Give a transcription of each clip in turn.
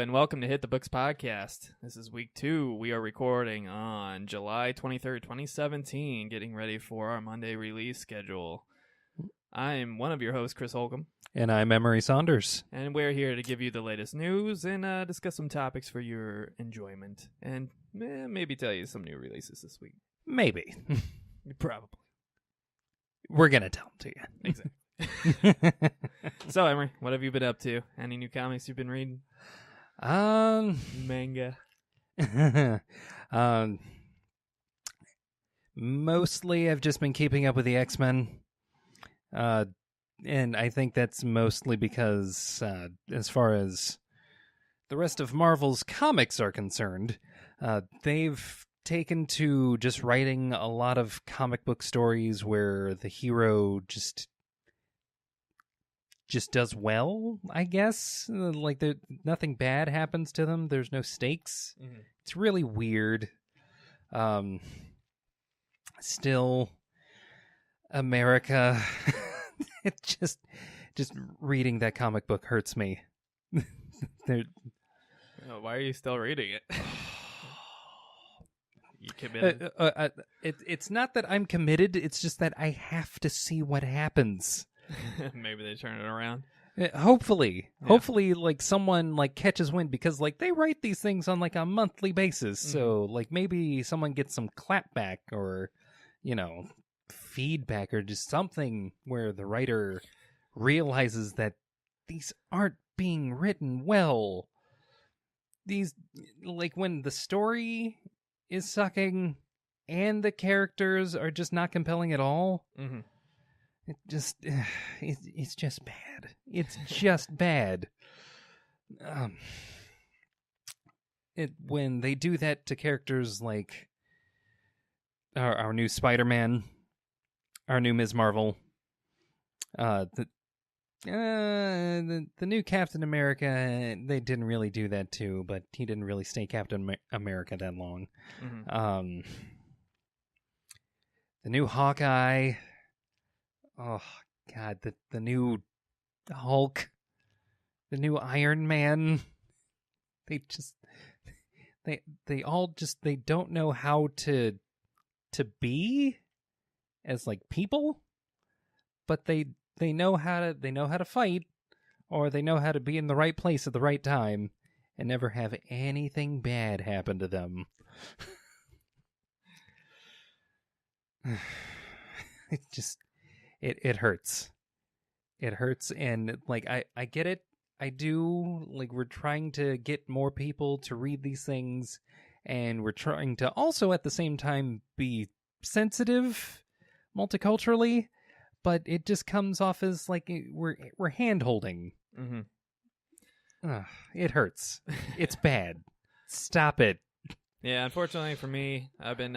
and welcome to Hit the Books Podcast. This is week 2. We are recording on July 23rd, 2017, getting ready for our Monday release schedule. I'm one of your hosts, Chris Holcomb. And I'm Emery Saunders. And we're here to give you the latest news and discuss some topics for your enjoyment. And maybe tell you some new releases this week. Maybe. Probably. We're going to tell them to you. Exactly. So, Emery, what have you been up to? Any new comics you've been reading? Manga. Mostly I've just been keeping up with the X-Men. And I think that's mostly because, as far as the rest of Marvel's comics are concerned, they've taken to just writing a lot of comic book stories where the hero just does well, I guess. Like, nothing bad happens to them. There's no stakes. Mm-hmm. It's really weird. Still, America. It just reading that comic book hurts me. Why are you still reading it? You committed? It's not that I'm committed. It's just that I have to see what happens. Maybe they turn it around. Hopefully, like someone like catches wind, because like they write these things on like a monthly basis. Mm-hmm. So like maybe someone gets some clapback or, feedback or just something where the writer realizes that these aren't being written well. These, like, when the story is sucking and the characters are just not compelling at all. Mm-hmm. It's just bad. It's just bad. When they do that to characters like our new Spider-Man, our new Ms. Marvel, the new Captain America, they didn't really do that too, but he didn't really stay Captain America that long. Mm-hmm. The new Hawkeye. Oh, God, the new Hulk, the new Iron Man, they don't know how to be as like people, but they know how to fight, or they know how to be in the right place at the right time and never have anything bad happen to them. It hurts. It hurts, and like I get it. I do. Like, we're trying to get more people to read these things, and we're trying to also at the same time be sensitive multiculturally, but it just comes off as like we're hand holding. Mm-hmm. It hurts. It's bad. Stop it. Yeah, unfortunately for me, I've been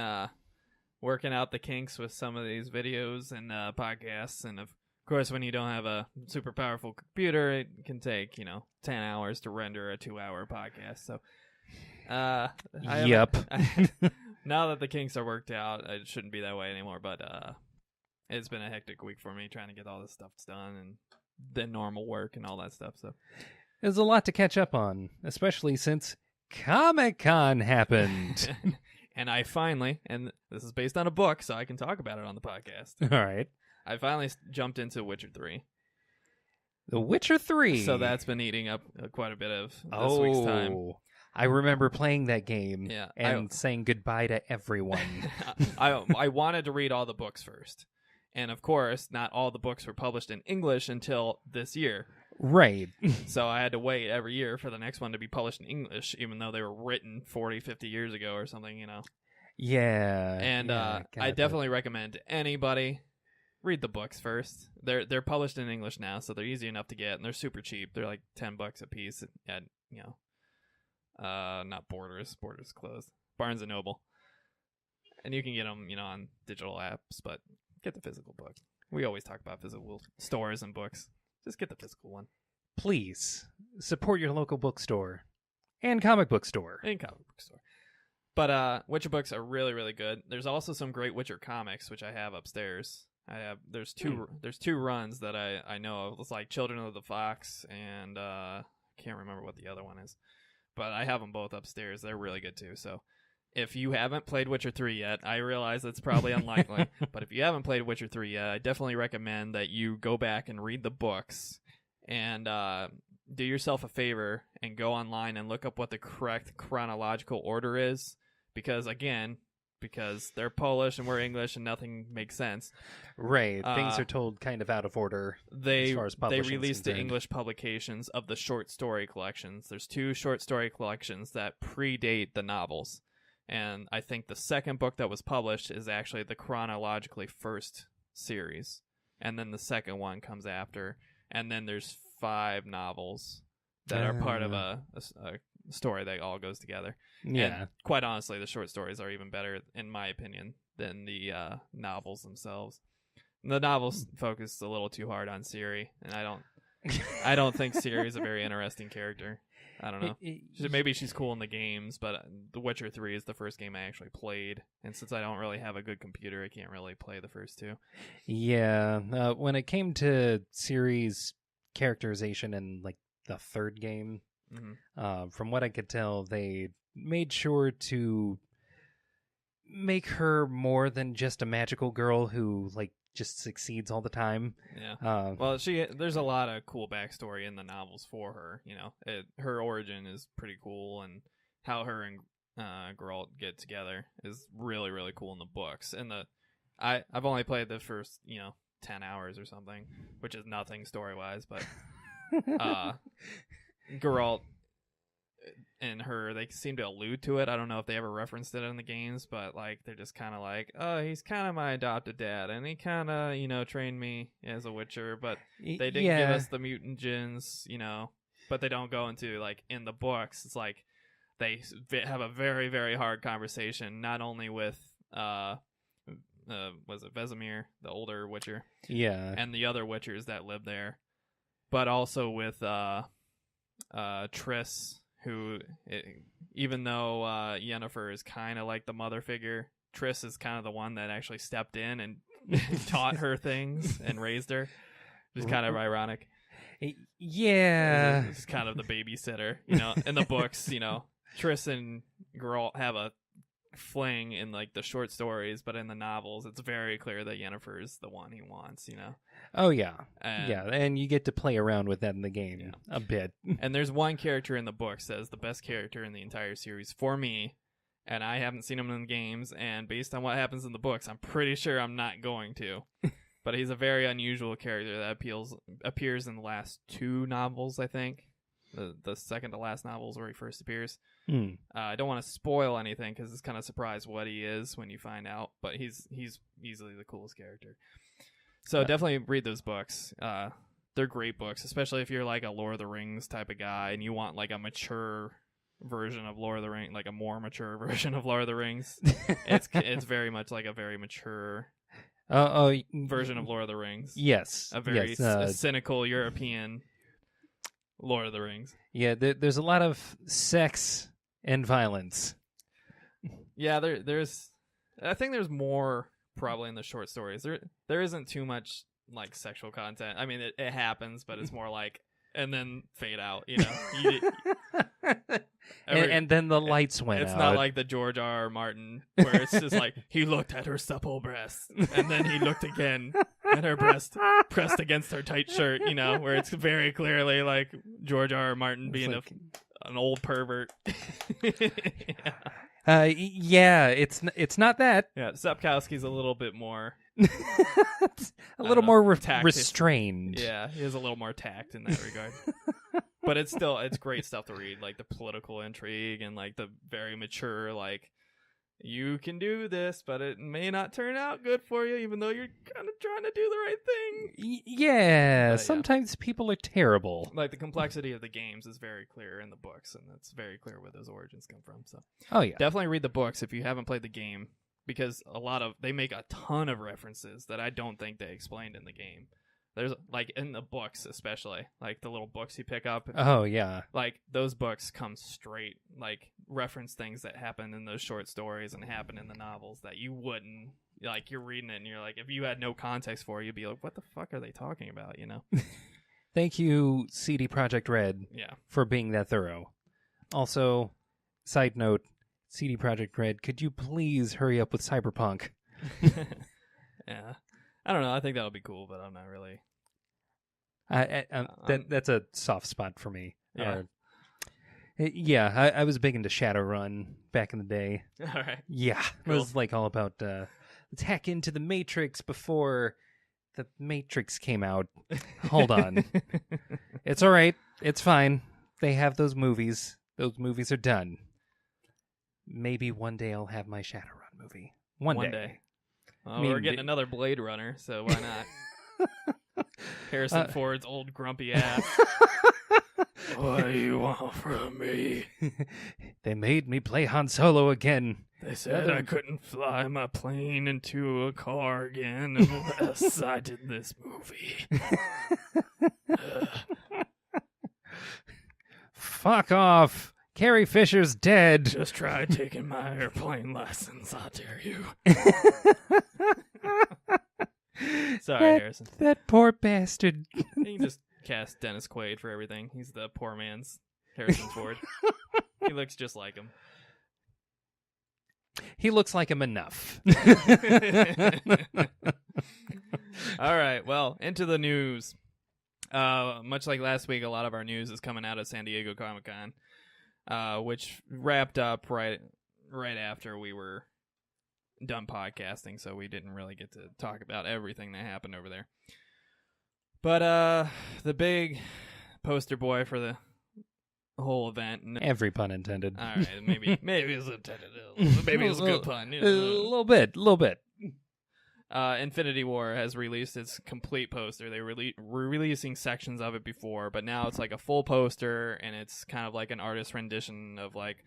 working out the kinks with some of these videos and podcasts, and of course when you don't have a super powerful computer, it can take 10 hours to render a 2-hour podcast. So yep. Now that the kinks are worked out, it shouldn't be that way anymore, but it's been a hectic week for me trying to get all this stuff done and the normal work and all that stuff. So there's a lot to catch up on, especially since Comic-Con happened. And I finally, and this is based on a book, so I can talk about it on the podcast. All right. I finally jumped into Witcher 3. The Witcher 3? So that's been eating up quite a bit of this week's time. I remember playing that game and saying goodbye to everyone. I wanted to read all the books first. And of course, not all the books were published in English until this year. Right. So I had to wait every year for the next one to be published in English, even though they were written 40, 50 years ago or something, Yeah. And I definitely recommend anybody read the books first. They're published in English now, so they're easy enough to get, and they're super cheap. They're like $10 a piece at not Borders. Borders closed. Barnes and Noble. And you can get them, on digital apps, but get the physical book. We always talk about physical stores and books. Just get the physical one. Please support your local bookstore and comic book store. But Witcher books are really, really good. There's also some great Witcher comics, which I have upstairs. There's two runs that I know of. It's like Children of the Fox and can't remember what the other one is. but I have them both upstairs. They're really good too. So if you haven't played Witcher 3 yet, I realize that's probably unlikely, but if you haven't played Witcher 3 yet, I definitely recommend that you go back and read the books and do yourself a favor and go online and look up what the correct chronological order is, because they're Polish and we're English and nothing makes sense. Right. Things are told kind of out of order as far as They publishing's released the concerned. English publications of the short story collections. There's 2 short story collections that predate the novels. And I think the second book that was published is actually the chronologically first series. And then the second one comes after. And then there's 5 novels that are part of a story that all goes together. Yeah. And quite honestly, the short stories are even better, in my opinion, than the novels themselves. The novels focus a little too hard on Ciri, and I don't think Ciri is a very interesting character. I don't know. Maybe she's cool in the games, but The Witcher 3 is the first game I actually played, and since I don't really have a good computer, I can't really play the first 2. Yeah. When it came to Ciri's characterization in like the third game, from what I could tell, they made sure to make her more than just a magical girl who like just succeeds all the time. Yeah. Well, there's a lot of cool backstory in the novels for her. You know, her origin is pretty cool, and how her and Geralt get together is really, really cool in the books. And I've only played the first 10 hours or something, which is nothing story wise, but Geralt and her, they seem to allude to it. I don't know if they ever referenced it in the games, but like they're just kind of like, oh, he's kind of my adopted dad, and he kind of trained me as a Witcher, but they didn't give us the mutant gens, but they don't go into like in the books. It's like they have a very, very hard conversation, not only with was it Vesemir, the older Witcher, and the other Witchers that live there, but also with Triss, who, even though Yennefer is kind of like the mother figure, Triss is kind of the one that actually stepped in and taught her things and raised her. Which is kind of ironic. Yeah. It's kind of the babysitter. In the books, Triss and Geralt have a fling in like the short stories, but in the novels, it's very clear that Yennefer is the one he wants, Oh, yeah. And you get to play around with that in the game a bit. And there's one character in the books that is the best character in the entire series for me, and I haven't seen him in the games, and based on what happens in the books, I'm pretty sure I'm not going to. But he's a very unusual character that appears in the last 2 novels, I think. The second to last novels where he first appears. I don't want to spoil anything because it's kind of surprised what he is when you find out, but he's easily the coolest character. So definitely read those books. They're great books, especially if you're like a Lord of the Rings type of guy and you want like a mature version of Lord of the Rings, like a more mature version of Lord of the Rings. It's very much like a very mature version of Lord of the Rings. Yes. A very cynical European Lord of the Rings. Yeah, there's a lot of sex and violence. Yeah, I think there's more probably in the short stories. There isn't too much like sexual content. I mean, it happens, but it's more like and then fade out. And then the lights went out. It's not like the George R. Martin where it's just like he looked at her supple breast and then he looked again at her breast pressed against her tight shirt. Where it's very clearly like George R. Martin being like, an old pervert. It's not that. Yeah, Sapkowski's a little bit more a little more restrained. Yeah, he has a little more tact in that regard. But it's great stuff to read, like the political intrigue and like the very mature, like you can do this, but it may not turn out good for you, even though you're kind of trying to do the right thing. Sometimes people are terrible. Like the complexity of the games is very clear in the books, and it's very clear where those origins come from. So, definitely read the books if you haven't played the game, because they make a ton of references that I don't think they explained in the game. There's like in the books, especially like the little books you pick up. Oh yeah, like those books come straight, like reference things that happen in those short stories and happen in the novels that you wouldn't. Like you're reading it and you're like, if you had no context for it, you'd be like, what the fuck are they talking about? Thank you, CD Projekt Red. Yeah. For being that thorough. Also, side note, CD Projekt Red, could you please hurry up with Cyberpunk? Yeah. I don't know. I think that'll be cool, but I'm not really. That's a soft spot for me. Yeah. I was big into Shadowrun back in the day. All right. Yeah, Cool. it was like all about let's hack into the Matrix before the Matrix came out. Hold on. It's all right. It's fine. They have those movies. Those movies are done. Maybe one day I'll have my Shadowrun movie. One day. Well, we're getting another Blade Runner, so why not? Harrison Ford's old grumpy ass. What do you want from me? They made me play Han Solo again. They said I couldn't fly my plane into a car again unless I did this movie. Fuck off. Carrie Fisher's dead. Just try taking my airplane license, I dare you. Sorry, Harrison. That poor bastard. You can just cast Dennis Quaid for everything. He's the poor man's Harrison Ford. He looks just like him. He looks like him enough. All right, well, into the news. Much like last week, a lot of our news is coming out of San Diego Comic-Con, which wrapped up right after we were done podcasting, so we didn't really get to talk about everything that happened over there. But the big poster boy for the whole event. Every pun intended. All right, maybe it's intended. Maybe it's a good pun. A little bit. Infinity War has released its complete poster. They were releasing sections of it before, but now it's like a full poster, and it's kind of like an artist rendition of like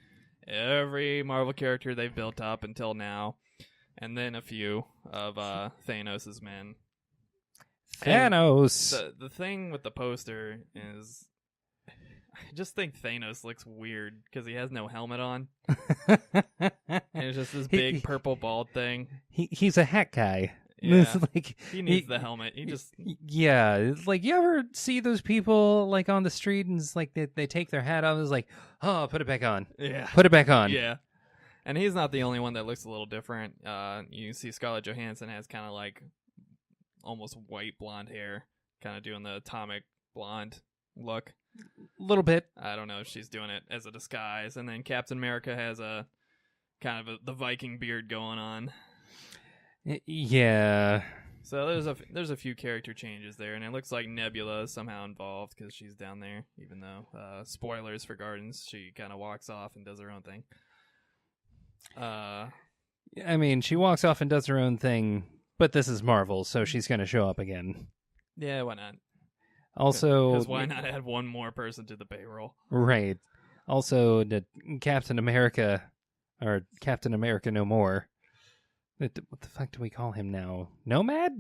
every Marvel character they've built up until now, and then a few of Thanos' men. Thanos. The thing with the poster is, I just think Thanos looks weird because he has no helmet on. And it's just this big purple bald thing. He's a hat guy. Yeah. Like, he needs the helmet. Yeah, it's like, you ever see those people like on the street and it's like they take their hat off and it's like, oh, put it back on. Yeah. Put it back on. Yeah. And he's not the only one that looks a little different. You see Scarlett Johansson has kind of like almost white blonde hair, kind of doing the atomic blonde look. A little bit. I don't know if she's doing it as a disguise. And then Captain America has a kind of the Viking beard going on. Yeah. So there's a few character changes there, and it looks like Nebula is somehow involved because she's down there, even though, spoilers for Gardens, she kind of walks off and does her own thing. I mean, she walks off and does her own thing, but this is Marvel, so she's going to show up again. Yeah, why not? Also, because why not add one more person to the payroll? Right. Also, the Captain America, or Captain America No More. What the fuck do we call him now? Nomad?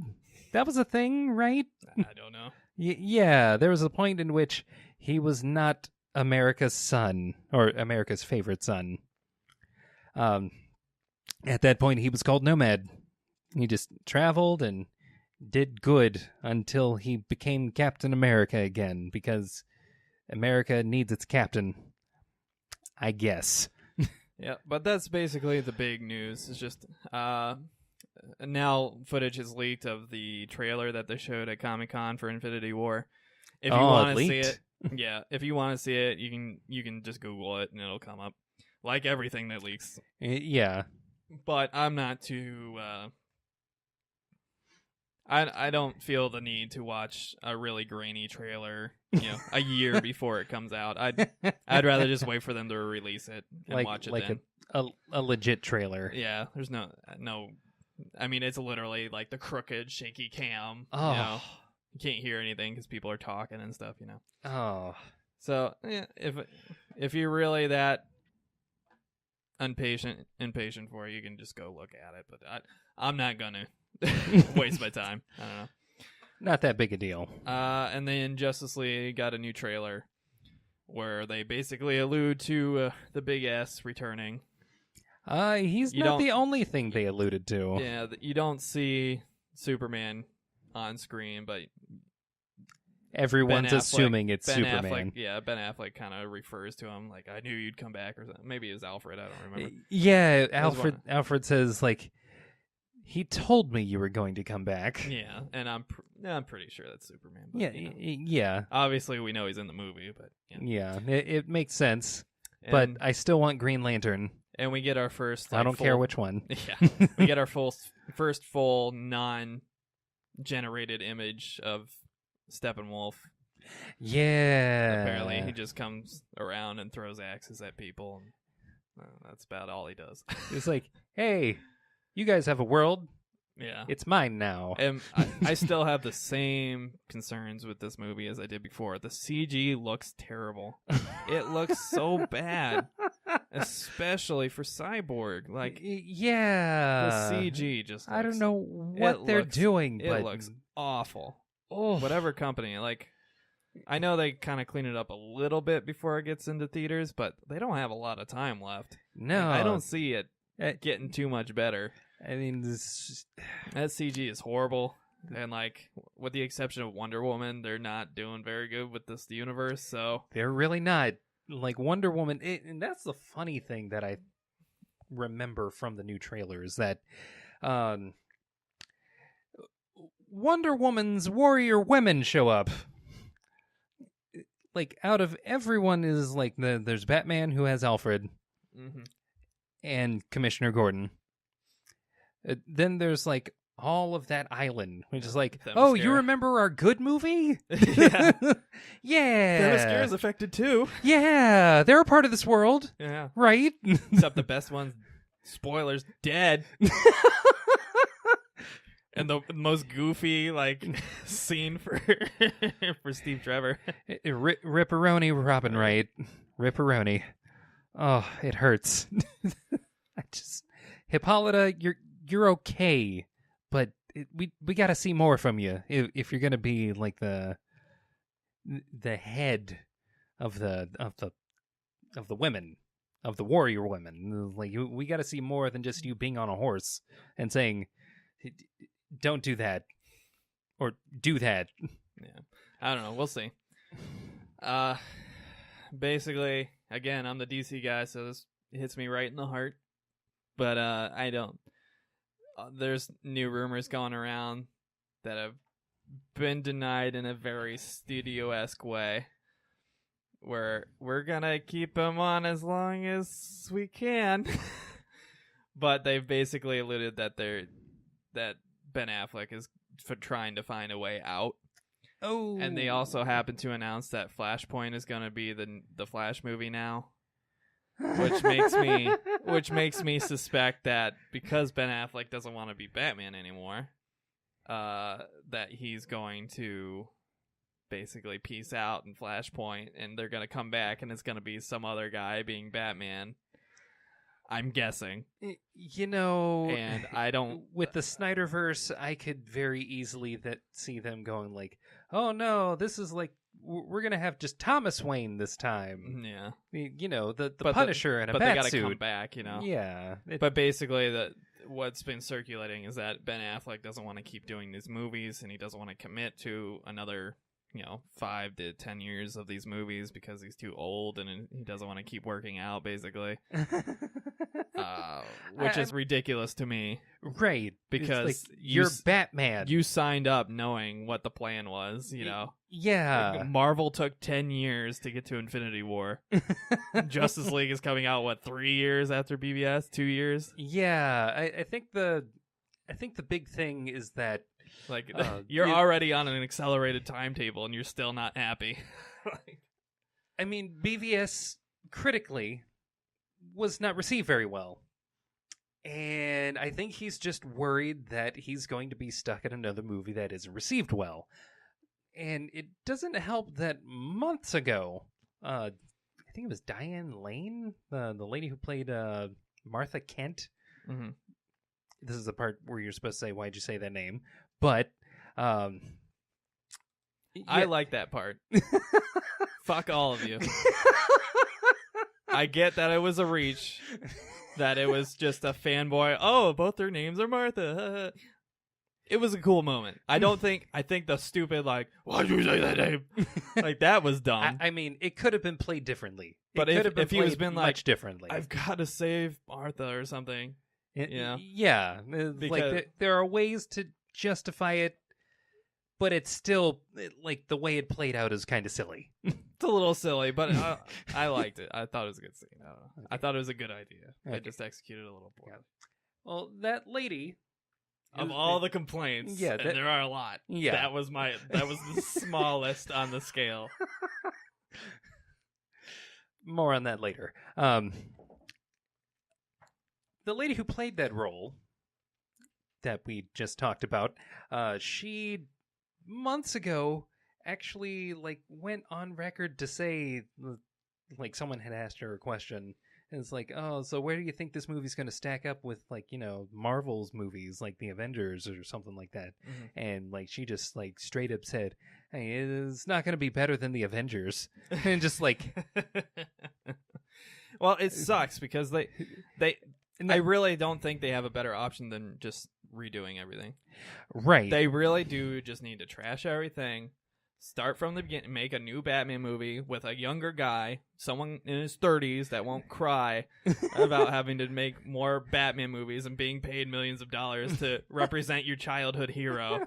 That was a thing, right? I don't know. Yeah, there was a point in which he was not America's son, or America's favorite son. At that point, he was called Nomad. He just traveled and did good until he became Captain America again, because America needs its captain, I guess. Yeah, but that's basically the big news. It's just now footage is leaked of the trailer that they showed at Comic-Con for Infinity War. If you want to see it, yeah, if you want to see it, you can just Google it and it'll come up, like everything that leaks. Yeah, but I'm not too. I don't feel the need to watch a really grainy trailer, a year before it comes out. I'd rather just wait for them to release it and watch it then. A legit trailer. Yeah, there's no. I mean, it's literally like the crooked, shaky cam. Oh. You can't hear anything because people are talking and stuff. Oh. So yeah, if you're really that impatient for it, you can just go look at it. But I'm not gonna. Waste my time. I don't know. Not that big a deal. And then Justice League got a new trailer where they basically allude to the Big S returning. He's not the only thing they alluded to. Yeah, you don't see Superman on screen, but everyone's Ben Affleck- assuming it's Ben Superman. Affleck, Ben Affleck kind of refers to him like, I knew you'd come back, or something. Maybe it was Alfred. I don't remember. Yeah, was Alfred says like, he told me you were going to come back. Yeah, and I'm pretty sure that's Superman. But, Yeah, yeah, obviously, we know he's in the movie, but yeah. It makes sense, And, but I still want Green Lantern. and we get our first. I don't care which one. Yeah, we get our first full non-generated image of Steppenwolf. Yeah. Apparently, he just comes around and throws axes at people. And, that's about all he does. It's like, hey, you guys have a world. Yeah. It's mine now. And I still have the same concerns with this movie as I did before. The CG looks terrible. It looks so bad, especially for Cyborg. Like, yeah, the CG just looks, I don't know what they're doing, it but looks awful. oh, Whatever company, like, I know they kind of clean it up a little bit before it gets into theaters, but they don't have a lot of time left. no, Like, I don't see it getting too much better. I mean, this That CG is horrible, and like, with the exception of Wonder Woman, they're not doing very good with this universe. So they're really not like Wonder Woman. And that's the funny thing that I remember from the new trailers, that Wonder Woman's warrior women show up. Like, out of everyone is like there's Batman, who has Alfred, and Commissioner Gordon. Then there's like all of that island, which is like, oh, you remember our good movie? Yeah. Yeah. Themyscira's affected too. Yeah, they're a part of this world, Yeah. right? Except the best one's, spoilers, dead. And the most goofy like scene for Steve Trevor. Ripperoni Robin Wright. Ripperoni. Oh, it hurts. Hippolyta, you're okay, but we got to see more from you if you're gonna be like the head of the women, of the warrior women. Like, we got to see more than just you being on a horse and saying, don't do that, or do that. Yeah, I don't know. We'll see. Basically, again, I'm the DC guy, so this hits me right in the heart. But I don't. There's new rumors going around that have been denied in a very studio-esque way, where we're gonna keep him on as long as we can. But they've basically alluded that that Ben Affleck is trying to find a way out. Oh, and they also happen to announce that Flashpoint is going to be the Flash movie now, which makes me suspect that because Ben Affleck doesn't want to be Batman anymore, that he's going to basically peace out in Flashpoint, and they're going to come back, and it's going to be some other guy being Batman. I'm guessing. You know, and I don't. With the Snyderverse, I could very easily see them going like, "Oh no, this is like we're gonna have just Thomas Wayne this time." Yeah, you know, the Punisher and a bat suit. But they gotta come back, you know. Yeah, but basically, what's been circulating is that Ben Affleck doesn't want to keep doing these movies, and he doesn't want to commit to another 5 to 10 years of these movies because he's too old and he doesn't want to keep working out, basically. Which is ridiculous to me. Right. Because like, you're Batman. You signed up knowing what the plan was, Yeah. Like, Marvel took 10 years to get to Infinity War. Justice League is coming out, 3 years after BVS? 2 years? Yeah. I think the big thing is that you're already on an accelerated timetable and you're still not happy. I mean, BVS critically was not received very well. And I think he's just worried that he's going to be stuck at another movie that isn't received well. And it doesn't help that months ago, I think it was Diane Lane, the lady who played Martha Kent. Mm-hmm. This is the part where you're supposed to say, why'd you say that name? But yeah. I like that part. Fuck all of you. I get that it was a reach, that it was just a fanboy. Oh, both their names are Martha. It was a cool moment. I think the stupid, like, why'd you say that name? Like, that was dumb. I mean, it could have been played differently. But if he was been like, much differently, I've got to save Martha or something. Yeah. Like, there are ways to justify it, but it's still, like, the way it played out is kind of silly. It's a little silly, but I liked it. I thought it was a good scene. I don't know. Okay. I thought it was a good idea. I just executed a little poorly. Yeah. Well, that lady... Of all the complaints, and there are a lot. Yeah, that was the smallest on the scale. More on that later. The lady who played that role that we just talked about, she months ago actually like went on record to say, like, someone had asked her a question. And it's like, oh, so where do you think this movie's going to stack up with, like, you know, Marvel's movies, like the Avengers or something like that? Mm-hmm. And, like, she just, like, straight up said, hey, it's not going to be better than the Avengers. And just, like... Well, it sucks because I really don't think they have a better option than just redoing everything. Right. They really do just need to trash everything. Start from the beginning, make a new Batman movie with a younger guy, someone in his 30s that won't cry about having to make more Batman movies and being paid millions of dollars to represent your childhood hero.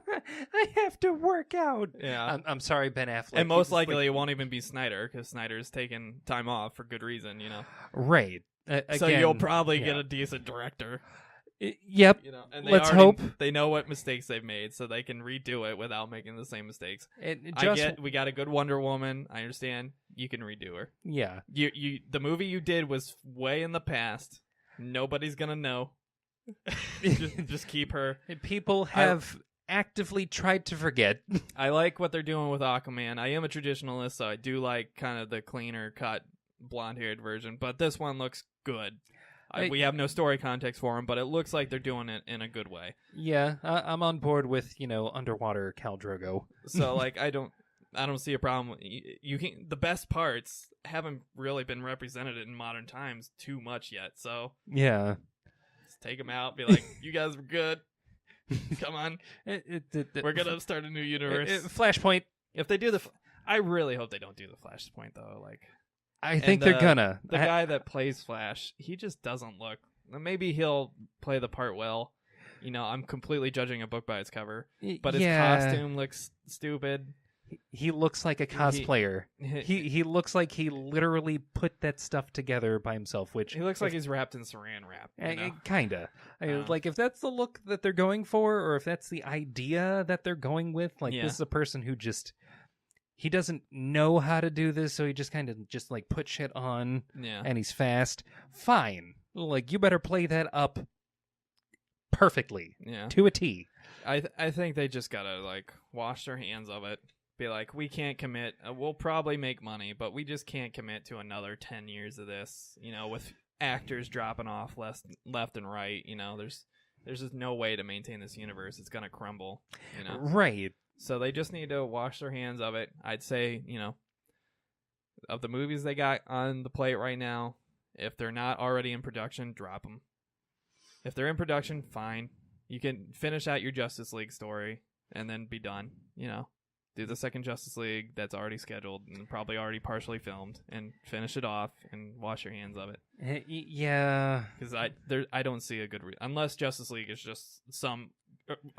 I have to work out. Yeah. I'm sorry, Ben Affleck. And most likely it won't even be Snyder, because Snyder's taking time off for good reason, you know? Right. So you'll probably get a decent director. Yep. You know, and let's hope. They know what mistakes they've made, so they can redo it without making the same mistakes. We got a good Wonder Woman. I understand. You can redo her. Yeah. The movie you did was way in the past. Nobody's gonna know. just keep her. People have actively tried to forget. I like what they're doing with Aquaman. I am a traditionalist, so I do like kind of the cleaner cut, blonde-haired version. But this one looks good. We have no story context for him, but it looks like they're doing it in a good way. Yeah, I'm on board with, underwater Khal Drogo. So, like, I don't see a problem. The best parts haven't really been represented in modern times too much yet. So yeah, just take them out. Be like, you guys were good. Come on, we're gonna start a new universe. Flashpoint. If they do I really hope they don't do the Flashpoint though. Like. I think they're gonna. The guy that plays Flash, he just doesn't look. Maybe he'll play the part well. I'm completely judging a book by its cover, but his costume looks stupid. He looks like a cosplayer. He looks like he literally put that stuff together by himself. Which he looks like he's wrapped in Saran wrap. Kinda. Like if that's the look that they're going for, or if that's the idea that they're going with, like this is a person who just. He doesn't know how to do this, so he just kind of like put shit on, and he's fast. Fine. Like, you better play that up perfectly, to a T. I think they just gotta, like, wash their hands of it. Be like, we can't commit. We'll probably make money, but we just can't commit to another 10 years of this, with actors dropping off left and right. There's just no way to maintain this universe. It's gonna crumble, Right. So they just need to wash their hands of it. I'd say, of the movies they got on the plate right now, if they're not already in production, drop them. If they're in production, fine. You can finish out your Justice League story and then be done. Do the second Justice League that's already scheduled and probably already partially filmed, and finish it off and wash your hands of it. Yeah. Because I don't see a good unless Justice League is just some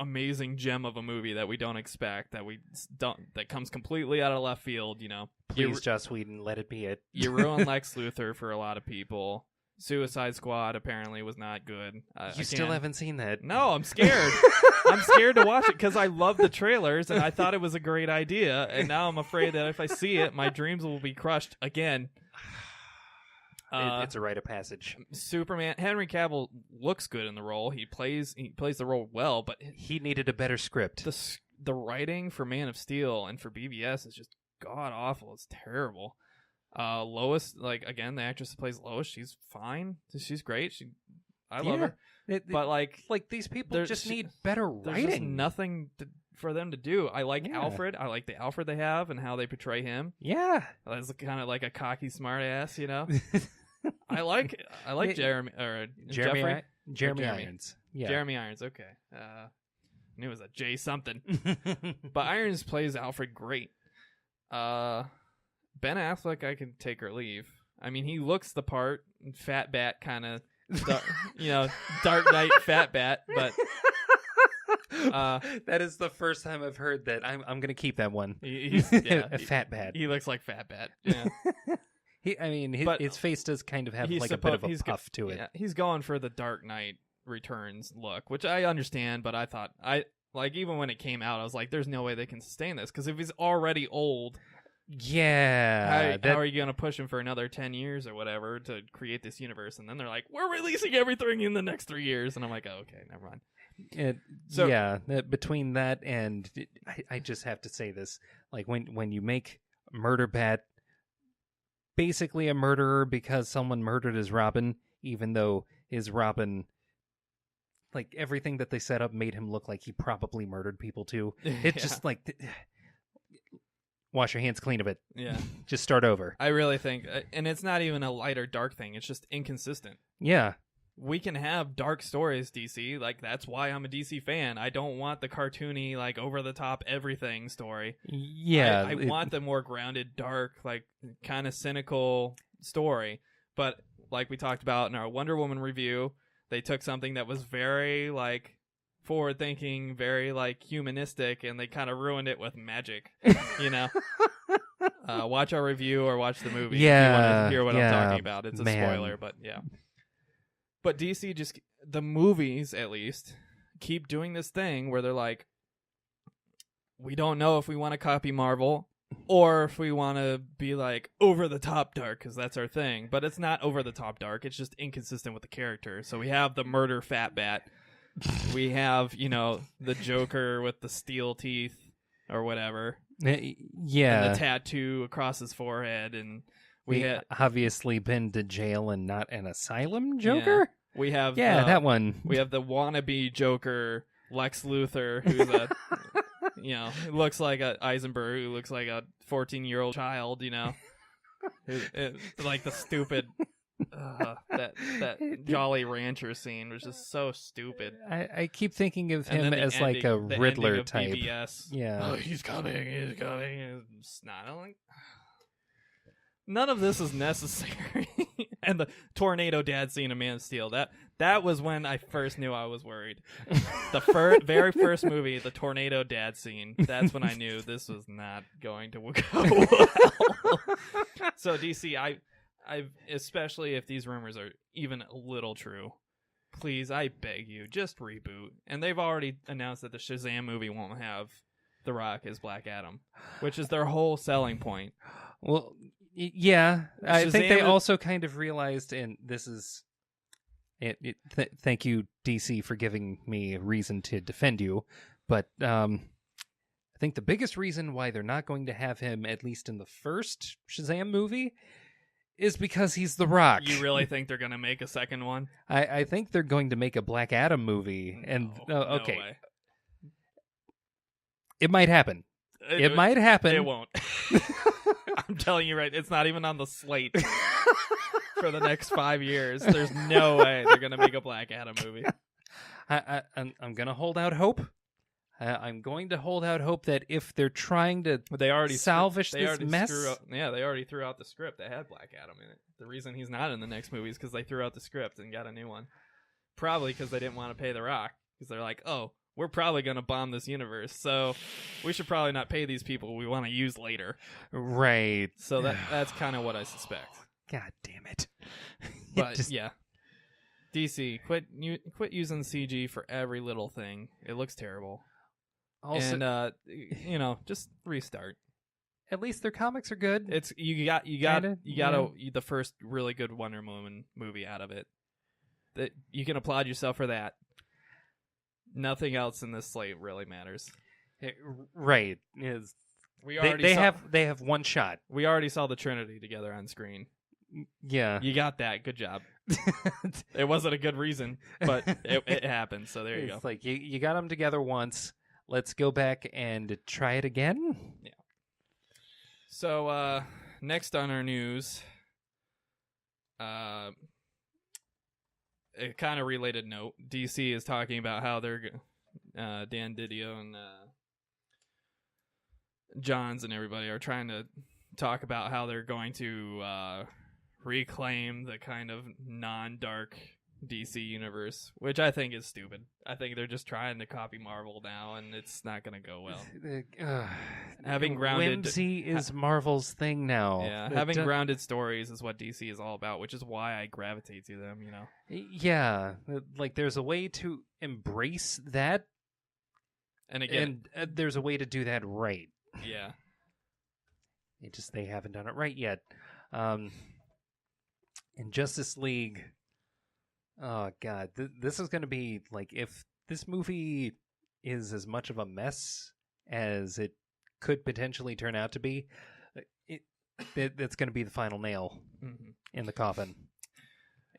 amazing gem of a movie that we don't expect, that comes completely out of left field. Please, Joss Whedon, let it be it. You ruined Lex Luthor for a lot of people. Suicide Squad apparently was not good. You still haven't seen that? No, I'm scared. I'm scared to watch it because I love the trailers and I thought it was a great idea, and now I'm afraid that if I see it, my dreams will be crushed again. It's a rite of passage. Superman, Henry Cavill looks good in the role. He plays the role well, but he needed a better script. The writing for Man of Steel and for BVS is just god awful. It's terrible. Lois, like, again, the actress that plays Lois, she's fine. She's great. I love her. But like these people just need better writing. There's just nothing for them to do. I like Alfred. I like the Alfred they have and how they portray him. Yeah, that's kind of like a cocky smart ass, I like Jeremy Irons. Yeah. Jeremy Irons. Okay. knew it was a J something. But Irons plays Alfred great. Ben Affleck, I can take or leave. I mean, he looks the part, fat bat kind of, Dark Knight fat bat, but that is the first time I've heard that. I'm gonna keep that one. He's a fat bat. He looks like fat bat. Yeah. His face does kind of have like a bit of a puff to it. Yeah, he's going for the Dark Knight Returns look, which I understand, but I thought even when it came out, I was like, "There's no way they can sustain this," because if he's already old, yeah, how are you going to push him for another 10 years or whatever to create this universe? And then they're like, "We're releasing everything in the next 3 years," and I'm like, "Oh, okay, never mind." Between that and I just have to say this, like when you make Murder Bat basically a murderer because someone murdered his Robin, even though his Robin, like everything that they set up made him look like he probably murdered people too. It's just like, wash your hands clean of it. Yeah. Just start over. I really think, and it's not even a light or dark thing. It's just inconsistent. Yeah. We can have dark stories, DC. Like, that's why I'm a DC fan. I don't want the cartoony, like, over-the-top everything story. Yeah. I want the more grounded, dark, like, kind of cynical story. But, like we talked about in our Wonder Woman review, they took something that was very, like, forward-thinking, very, like, humanistic, and they kind of ruined it with magic, Watch our review or watch the movie if you want to hear what I'm talking about. It's a spoiler, but yeah. But DC the movies at least, keep doing this thing where they're like, we don't know if we want to copy Marvel or if we want to be like over the top dark because that's our thing. But it's not over the top dark. It's just inconsistent with the character. So we have the murder fat bat. We have, the Joker with the steel teeth or whatever. Yeah. And the tattoo across his forehead and... We obviously been to jail and not an asylum Joker? Yeah. We have that one. We have the wannabe Joker, Lex Luthor, who's who looks like a Eisenberg, who looks like a 14-year-old child, like the stupid that Jolly Rancher scene was just so stupid. I keep thinking of him as like a Riddler type. BBS. Yeah. Oh, he's coming. It's not like... None of this is necessary. And the tornado dad scene of Man of Steel, that was when I first knew I was worried. The very first movie, the tornado dad scene, that's when I knew this was not going to go well. So DC, I especially if these rumors are even a little true, please, I beg you, just reboot. And they've already announced that the Shazam movie won't have The Rock as Black Adam, which is their whole selling point. Well, yeah, I think they also kind of realized, and this is thank you, DC, for giving me a reason to defend you, but I think the biggest reason why they're not going to have him, at least in the first Shazam movie, is because he's The Rock. You really think they're going to make a second one? I think they're going to make a Black Adam movie, and okay. No way. It might happen. It might happen. It won't. I'm telling you, right? It's not even on the slate for the next 5 years. There's no way they're going to make a Black Adam movie. I'm going to hold out hope. I'm going to hold out hope that if they're trying to salvage this mess... they already threw out the script. They had Black Adam in it. The reason he's not in the next movie is because they threw out the script and got a new one. Probably because they didn't want to pay The Rock. Because they're like, oh, we're probably going to bomb this universe, so we should probably not pay these people we want to use later. Right. So that's kind of what I suspect. God damn it. But yeah. DC, quit using CG for every little thing. It looks terrible. Also, and just restart. At least their comics are good. It's you got the first really good Wonder Woman movie out of it. That you can applaud yourself for that. Nothing else in this slate really matters. Right. They have one shot. We already saw the Trinity together on screen. Yeah. You got that. Good job. It wasn't a good reason, but it happened, so there you go. It's like you got them together once. Let's go back and try it again. Yeah. So, next on our news, a kind of related note, DC is talking about how Dan Didio and Johns and everybody are trying to talk about how they're going to reclaim the kind of non-dark DC universe, which I think is stupid. I think they're just trying to copy Marvel now, and it's not going to go well. Having grounded whimsy is Marvel's thing now. Yeah, having grounded stories is what DC is all about, which is why I gravitate to them, you know. Yeah, like there's a way to embrace that, and again, there's a way to do that right. Yeah. They haven't done it right yet. In Justice League, oh god, this is going to be like, if this movie is as much of a mess as it could potentially turn out to be, that's going to be the final nail in the coffin.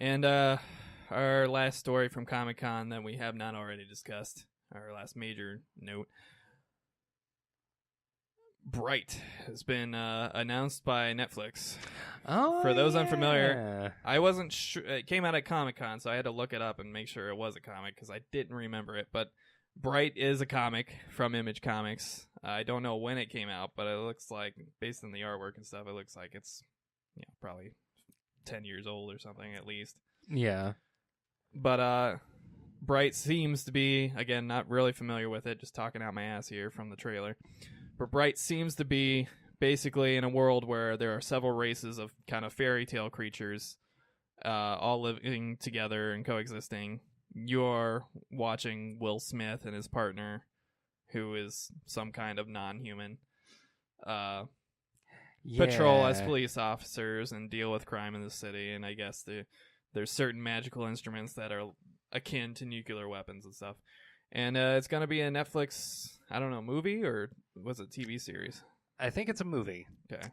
And our last story from Comic-Con that we have not already discussed, our last major note, Bright has been announced by Netflix. Oh, for those unfamiliar, I wasn't sure. It came out at Comic-Con, so I had to look it up and make sure it was a comic because I didn't remember it. But Bright is a comic from Image Comics. I don't know when it came out, but it looks like, based on the artwork and stuff, it looks like it's probably 10 years old or something at least. Yeah. But Bright seems to be, again, not really familiar with it, just talking out my ass here from the trailer. But Bright seems to be basically in a world where there are several races of kind of fairy tale creatures all living together and coexisting. You're watching Will Smith and his partner, who is some kind of non-human, patrol as police officers and deal with crime in the city. And I guess there's certain magical instruments that are akin to nuclear weapons and stuff. And it's going to be a Netflix, I don't know, movie, or was it TV series? I think it's a movie. Okay.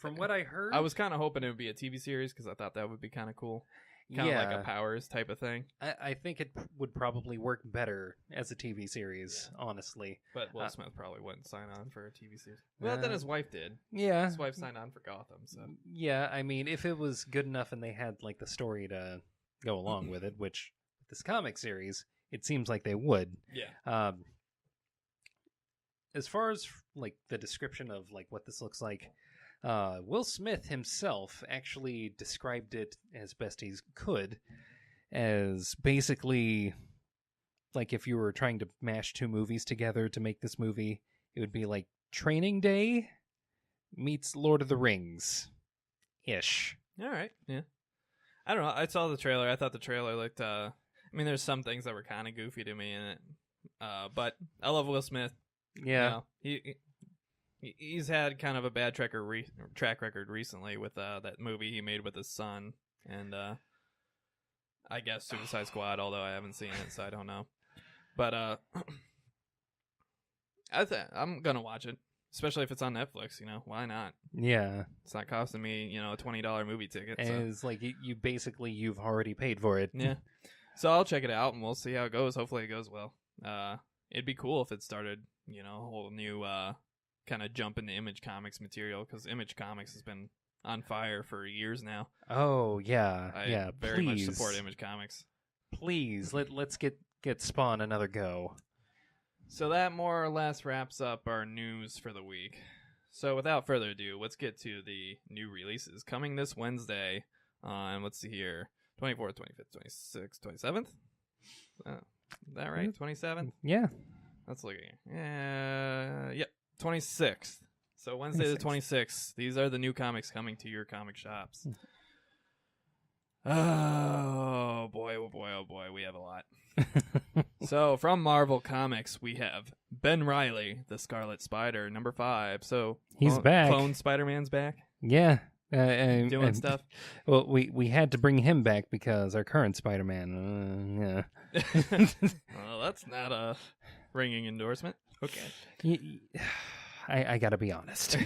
From what I heard, I was kind of hoping it would be a TV series because I thought that would be kind of cool. Kind of like a Powers type of thing. I think it would probably work better as a TV series, honestly. But Will Smith probably wouldn't sign on for a TV series. Well, then his wife did. Yeah. His wife signed on for Gotham, so. Yeah, I mean, if it was good enough and they had, like, the story to go along with it, which, this comic series, it seems like they would. Yeah. As far as, like, the description of, like, what this looks like, Will Smith himself actually described it as best he could as basically like if you were trying to mash two movies together to make this movie, it would be like Training Day meets Lord of the Rings ish. All right. Yeah. I don't know. I saw the trailer. I thought the trailer looked I mean, there's some things that were kind of goofy to me in it. But I love Will Smith. Yeah. You know, he's had kind of a bad track record recently with that movie he made with his son, and I guess Suicide Squad, although I haven't seen it, so I don't know. But I'm gonna watch it, especially if it's on Netflix. You know, why not? Yeah, it's not costing me a $20 movie ticket. And so. It's like you've already paid for it. Yeah, so I'll check it out and we'll see how it goes. Hopefully, it goes well. It'd be cool if it started, a whole new kind of jump into Image Comics material, because Image Comics has been on fire for years now. Oh yeah, I very much support Image Comics. Please let's get Spawn another go. So that more or less wraps up our news for the week. So without further ado, let's get to the new releases coming this Wednesday on, let's see here, 24th, 25th, 26th, 27th. Is that right? 27th? Yeah. Let's look at here. Yep. 26th. So Wednesday the 26th. These are the new comics coming to your comic shops. Oh boy, oh boy, oh boy. We have a lot. So from Marvel Comics, we have Ben Reilly, the Scarlet Spider, number 5. So he's back. Clone Spider-Man's back. Yeah. Doing stuff. Well, we had to bring him back because our current Spider-Man. Yeah. Well, that's not a ringing endorsement. Okay. I gotta be honest.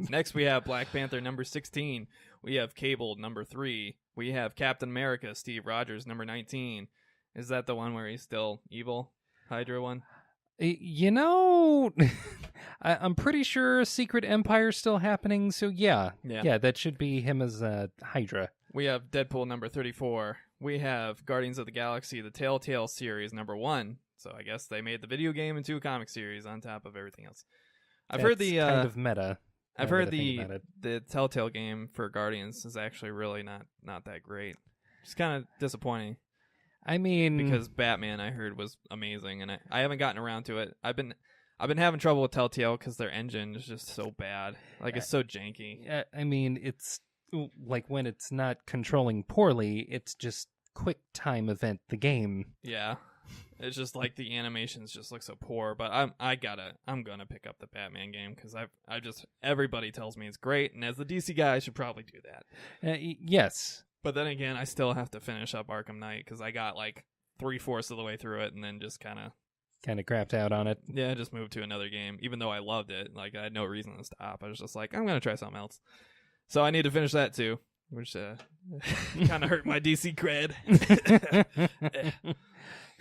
Next, we have Black Panther number 16. We have Cable number 3. We have Captain America, Steve Rogers, number 19. Is that the one where he's still evil? Hydra one? I'm pretty sure Secret Empire's still happening, so yeah, that should be him as Hydra. We have Deadpool number 34. we have Guardians of the Galaxy, the Telltale series, number 1. So I guess they made the video game into a comic series on top of everything else. I've heard the kind of meta. I've heard the Telltale game for Guardians is actually really not that great. It's kind of disappointing. I mean, because Batman I heard was amazing, and I haven't gotten around to it. I've been having trouble with Telltale because their engine is just so bad. Like it's so janky. I mean, it's like when it's not controlling poorly, it's just quick time event the game. Yeah. It's just like the animations just look so poor, but I'm gonna pick up the Batman game because everybody tells me it's great, and as the DC guy, I should probably do that. Yes, but then again, I still have to finish up Arkham Knight because I got like 3/4 of the way through it, and then just kind of crapped out on it. Yeah, just moved to another game, even though I loved it. Like I had no reason to stop. I was just like, I'm gonna try something else. So I need to finish that too, which kind of hurt my DC cred.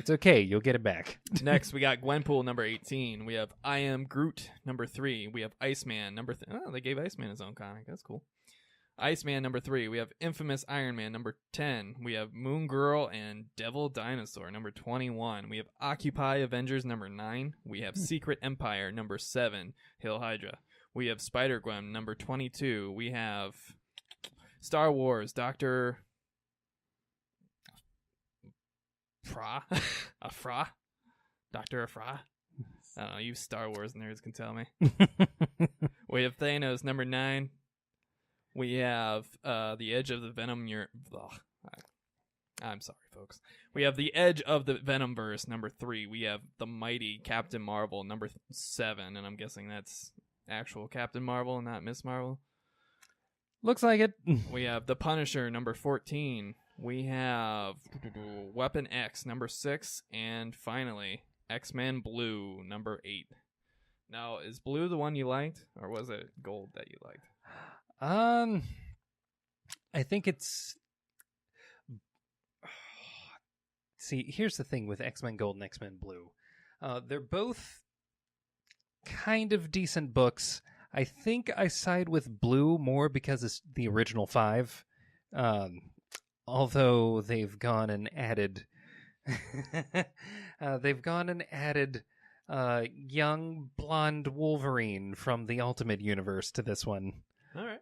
It's okay. You'll get it back. Next, we got Gwenpool, number 18. We have I Am Groot, number 3. We have Iceman, number... Oh, they gave Iceman his own comic. That's cool. Iceman, number 3. We have Infamous Iron Man, number 10. We have Moon Girl and Devil Dinosaur, number 21. We have Occupy Avengers, number 9. We have Secret Empire, number 7. Hail Hydra. We have Spider-Gwen, number 22. We have Star Wars, Dr. Afra? Dr. Afra? I don't know, you Star Wars nerds can tell me. We have Thanos, number 9. We have The Edge of the Venom... I'm sorry, folks. We have The Edge of the Venomverse, number 3. We have The Mighty Captain Marvel, number 7. And I'm guessing that's actual Captain Marvel, not Miss Marvel. Looks like it. We have The Punisher, number 14. We have Weapon X, number 6. And finally, X-Men Blue, number 8. Now, is Blue the one you liked? Or was it Gold that you liked? I think it's... See, here's the thing with X-Men Gold and X-Men Blue. They're both kind of decent books. I think I side with Blue more because it's the original 5. Although they've gone and added... young blonde Wolverine from the Ultimate Universe to this one. All right.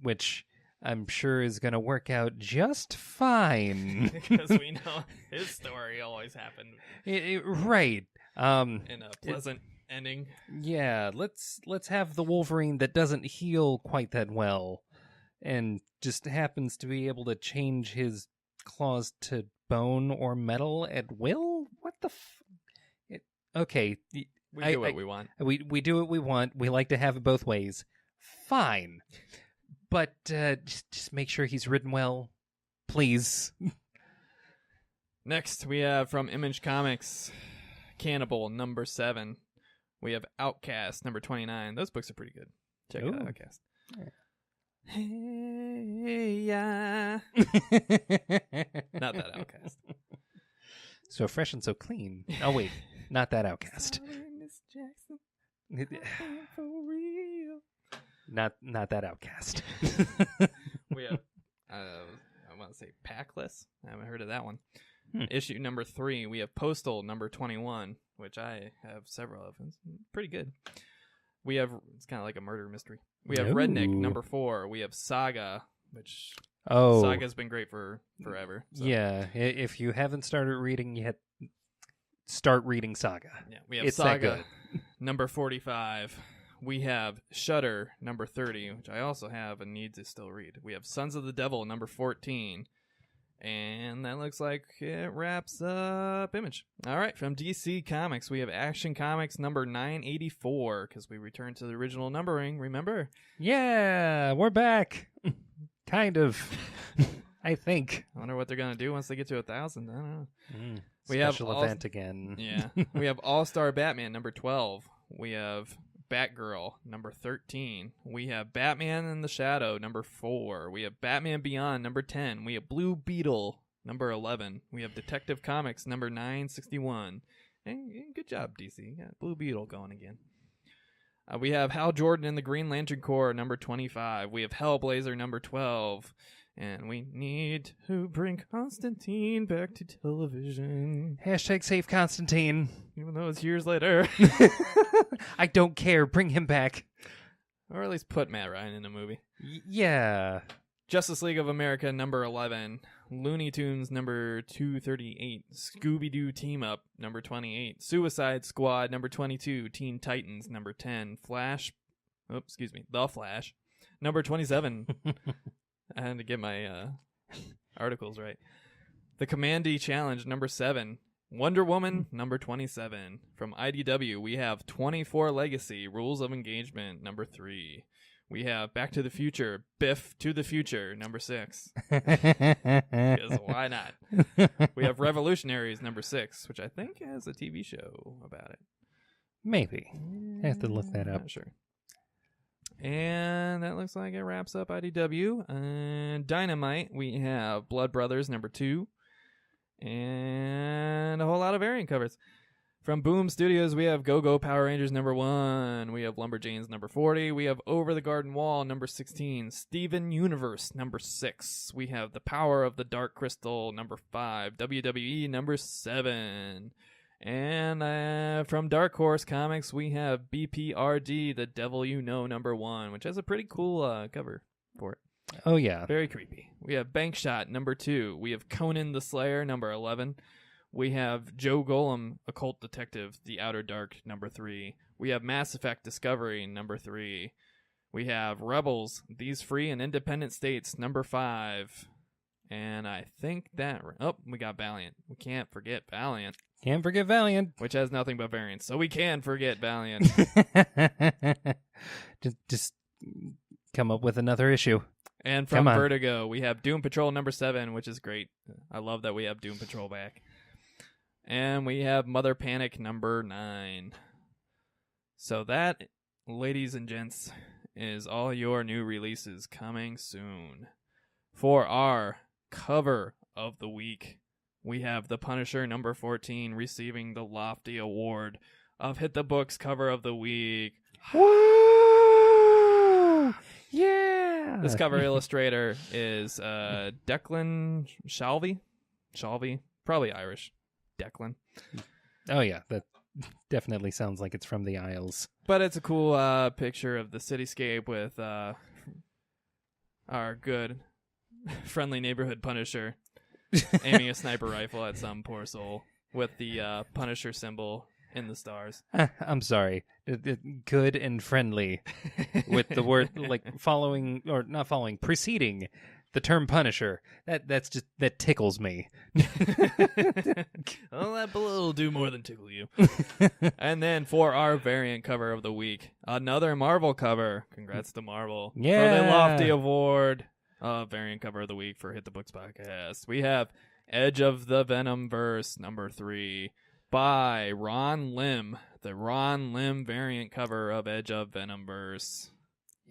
Which I'm sure is going to work out just fine. Because we know his story always happened. Right. In a pleasant ending. Yeah, let's have the Wolverine that doesn't heal quite that well and just happens to be able to change his claws to bone or metal at will? What the okay. We do what we want. We do what we want. We like to have it both ways. Fine. But just make sure he's written well. Please. Next, we have from Image Comics, Cannibal, number 7. We have Outcast, number 29. Those books are pretty good. Check it out, Outcast. Yeah. Hey, yeah. Not that Outcast. So fresh and so clean. Oh, wait. Not that Outcast. Sorry, Miss Jackson. For real. Not that Outcast. We have, I want to say Packless. I haven't heard of that one. Issue number 3. We have Postal, number 21, which I have several of. It's pretty good. We have, it's kind of like a murder mystery. We have Redneck, number 4. We have Saga, which Saga's been great for forever. So. Yeah, if you haven't started reading yet, start reading Saga. Yeah, we have Saga, number 45. We have Shudder, number 30, which I also have and need to still read. We have Sons of the Devil, number 14. And that looks like it wraps up Image. All right, from DC Comics, we have Action Comics number 984, because we returned to the original numbering, remember? Yeah, we're back. Kind of. I think. I wonder what they're going to do once they get to 1,000. I don't know. Special event again. Yeah. We have All-Star Batman number 12. We have Batgirl, number 13. We have Batman in the Shadow, number 4. We have Batman Beyond, number 10. We have Blue Beetle, number 11. We have Detective Comics, number 961. And good job, DC. Got Blue Beetle going again. We have Hal Jordan in the Green Lantern Corps, number 25. We have Hellblazer, number 12. And we need to bring Constantine back to television. Hashtag save Constantine. Even though it's years later. I don't care. Bring him back. Or at least put Matt Ryan in a movie. Yeah. Justice League of America number 11. Looney Tunes number 238. Scooby-Doo Team Up number 28. Suicide Squad number 22. Teen Titans number 10. The Flash number 27. I had to get my articles right. The Commandy Challenge number 7. Wonder Woman number 27. From IDW, we have 24 Legacy Rules of Engagement number 3. We have Back to the Future, Biff to the Future number 6. Because why not? We have Revolutionaries number 6, which I think has a TV show about it. Maybe. I have to look that up. Not sure. And that looks like it wraps up IDW. And Dynamite, we have Blood Brothers number 2. And a whole lot of variant covers. From Boom Studios, we have Go-Go Power Rangers number 1. We have Lumberjanes number 40. We have Over the Garden Wall number 16. Steven Universe number 6. We have The Power of the Dark Crystal number 5. WWE number 7. And from Dark Horse Comics, we have BPRD, The Devil You Know number 1, which has a pretty cool cover for it. Oh, yeah. Very creepy. We have Bankshot number 2. We have Conan the Slayer number 11. We have Joe Golem, Occult Detective, The Outer Dark number 3. We have Mass Effect Discovery number 3. We have Rebels, These Free and Independent States number 5. And I think that... Oh, we got Valiant. We can't forget Valiant. Can't forget Valiant. Which has nothing but variants, so we can forget Valiant. just come up with another issue. And from Vertigo, we have Doom Patrol number 7, which is great. I love that we have Doom Patrol back. And we have Mother Panic number 9. So that, ladies and gents, is all your new releases coming soon. For our cover of the week, we have The Punisher number 14 receiving the lofty award of Hit the Books cover of the week. Woo! Yeah! This cover illustrator is Declan Shalvey, probably Irish. Declan. Oh, yeah. That definitely sounds like it's from the Isles. But it's a cool picture of the cityscape with our good, friendly neighborhood Punisher aiming a sniper rifle at some poor soul with the Punisher symbol in the stars. I'm sorry. Good and friendly with the word, following, or not following, preceding the term Punisher. That tickles me. Well, that bullet will do more than tickle you. And then for our variant cover of the week, another Marvel cover. Congrats to Marvel. Yeah. For the lofty award of variant cover of the week for Hit the Books podcast. We have Edge of the Venomverse number 3 by Ron Lim. The Ron Lim variant cover of Edge of Venomverse.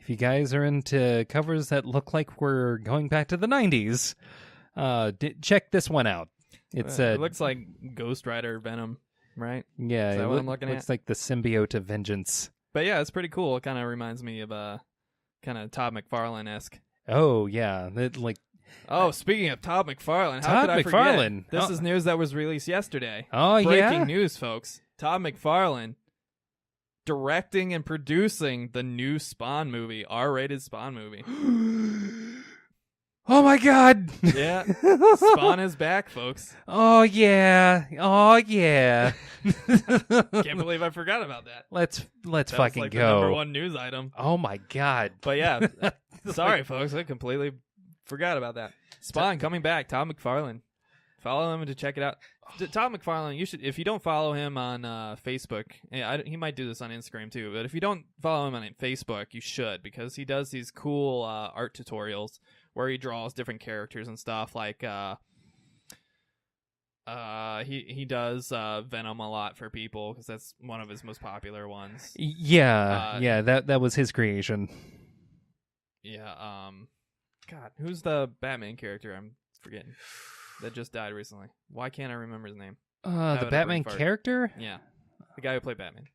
If you guys are into covers that look like we're going back to the 90s, check this one out. It looks like Ghost Rider Venom, right? Yeah, Is that what I'm looking at? Looks like the symbiote of vengeance. But yeah, it's pretty cool. It kind of reminds me of kind of Todd McFarlane-esque. Oh, yeah. Speaking of Todd McFarlane, how could I McFarlane. forget? This is news that was released yesterday. Oh, Breaking news, folks. Todd McFarlane directing and producing the new Spawn movie, R-rated Spawn movie. Oh my God! Yeah, Spawn is back, folks. Oh yeah! Oh yeah! Can't believe I forgot about that. Let's that fucking was go. The number one news item. Oh my God! But yeah, sorry, folks, I completely forgot about that. Spawn coming back. Todd McFarlane. Follow him to check it out. Todd McFarlane, you should, if you don't follow him on Facebook, he might do this on Instagram too, but if you don't follow him on Facebook, you should, because he does these cool art tutorials where he draws different characters and stuff. Like he does Venom a lot for people because that's one of his most popular ones. Yeah, that was his creation. Yeah. God, who's the Batman character? I'm forgetting. That just died recently. Why can't I remember his name? The Batman character? Yeah. The guy who played Batman.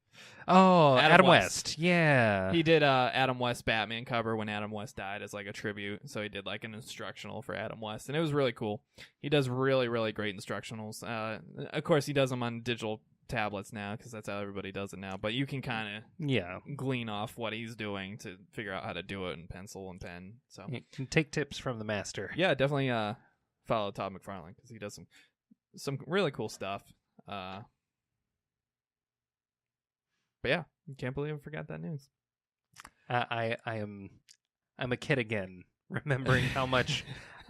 Oh, Adam Adam West. West. Yeah. He did Adam West Batman cover when Adam West died as like a tribute. So he did like an instructional for Adam West, and it was really cool. He does really, really great instructionals. Of course, he does them on digital tablets now because that's how everybody does it now. But you can kind of glean off what he's doing to figure out how to do it in pencil and pen. So You can take tips from the master. yeah, definitely follow Todd McFarlane because he does some really cool stuff. But yeah, can't believe I forgot that news. I'm a kid again, remembering how much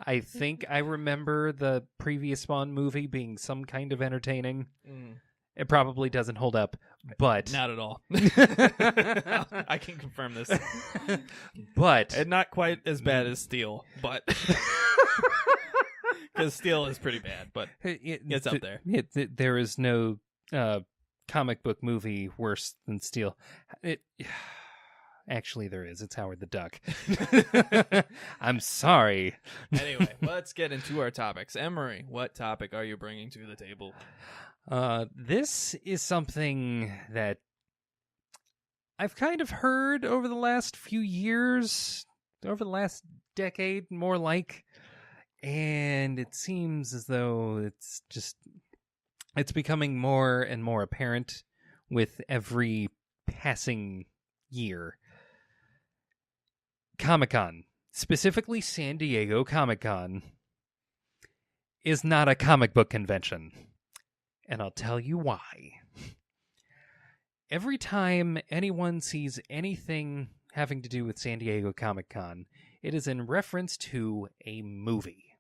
I think I remember the previous Spawn movie being some kind of entertaining. It probably doesn't hold up, but Not at all. I can confirm this. but And not quite as bad as Steel, but because Steel is pretty bad, but it's up there. There is no comic book movie worse than Steel. Actually, there is. It's Howard the Duck. I'm sorry. Anyway, let's get into our topics. Emery, what topic are you bringing to the table? This is something that I've kind of heard over the last few years, over the last decade, more like, and it seems as though it's becoming more and more apparent with every passing year. Comic-Con, specifically San Diego Comic-Con, is not a comic book convention. And I'll tell you why. Every time anyone sees anything having to do with San Diego Comic-Con, it is in reference to a movie,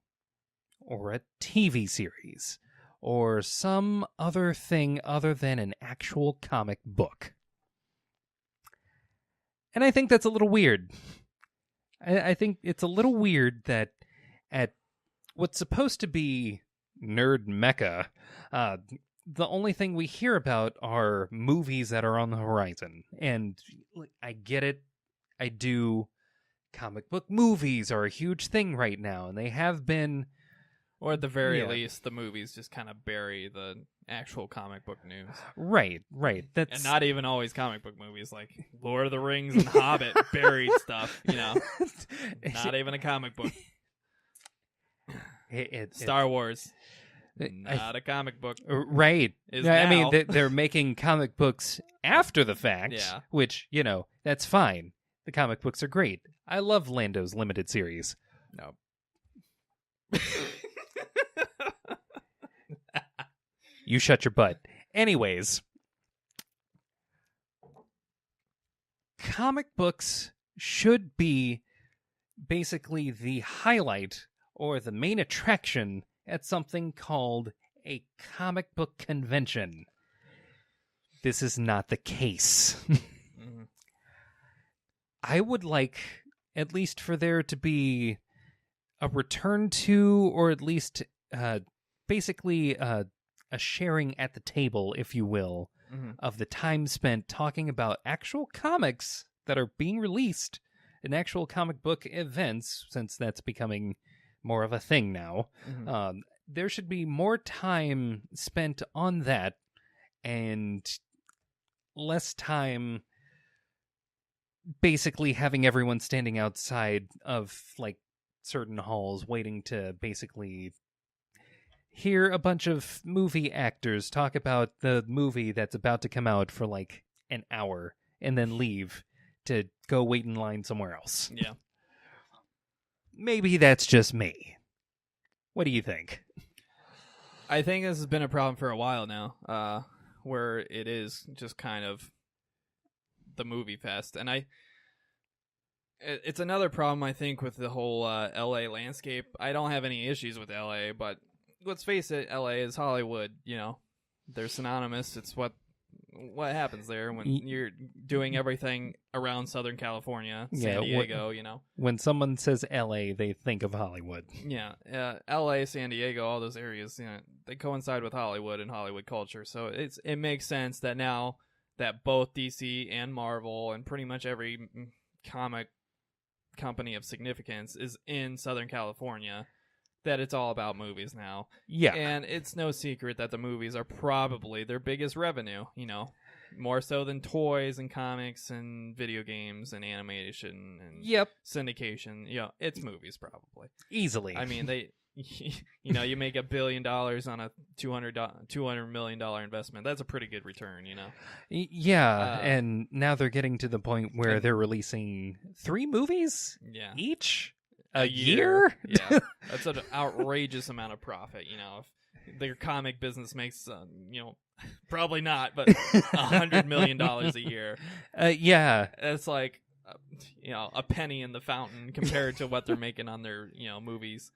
or a TV series, or some other thing other than an actual comic book. And I think that's a little weird. I think it's a little weird that at what's supposed to be nerd mecca, the only thing we hear about are movies that are on the horizon. And I get it. I do. Comic book movies are a huge thing right now, and they have been. Or at the very least, the movies just kind of bury the actual comic book news. Right. And not even always comic book movies, like Lord of the Rings and Hobbit buried stuff, Not even a comic book. Star Wars. Not a comic book. Right. I mean, they're making comic books after the fact, which, that's fine. The comic books are great. I love Lando's limited series. No. You shut your butt. Anyways, comic books should be basically the highlight or the main attraction at something called a comic book convention. This is not the case. Mm-hmm. I would like, at least for there to be a return to, or at least basically a sharing at the table, if you will, of the time spent talking about actual comics that are being released in actual comic book events, since that's becoming more of a thing now. There should be more time spent on that and less time basically having everyone standing outside of certain halls waiting to basically hear a bunch of movie actors talk about the movie that's about to come out for an hour and then leave to go wait in line somewhere else. Yeah. Maybe that's just me. What do you think? I think this has been a problem for a while now, where it is just kind of the movie fest. And it's another problem, I think, with the whole LA landscape. I don't have any issues with LA, but let's face it, LA is Hollywood, They're synonymous. It's what happens there when you're doing everything around Southern California, San Diego, When someone says LA, they think of Hollywood. Yeah, LA, San Diego, all those areas, they coincide with Hollywood and Hollywood culture. So it makes sense that now that both DC and Marvel and pretty much every comic company of significance is in Southern California, that it's all about movies now. Yeah. And it's no secret that the movies are probably their biggest revenue, more so than toys and comics and video games and animation and Yep. syndication. It's movies probably. Easily. I mean, you make $1 billion on a $200 million investment. That's a pretty good return, Yeah, and now they're getting to the point where they're releasing 3 movies each a year? Yeah, that's an outrageous amount of profit, If their comic business makes, probably not, but $100 million a year. Yeah. It's like, a penny in the fountain compared to what they're making on their, movies.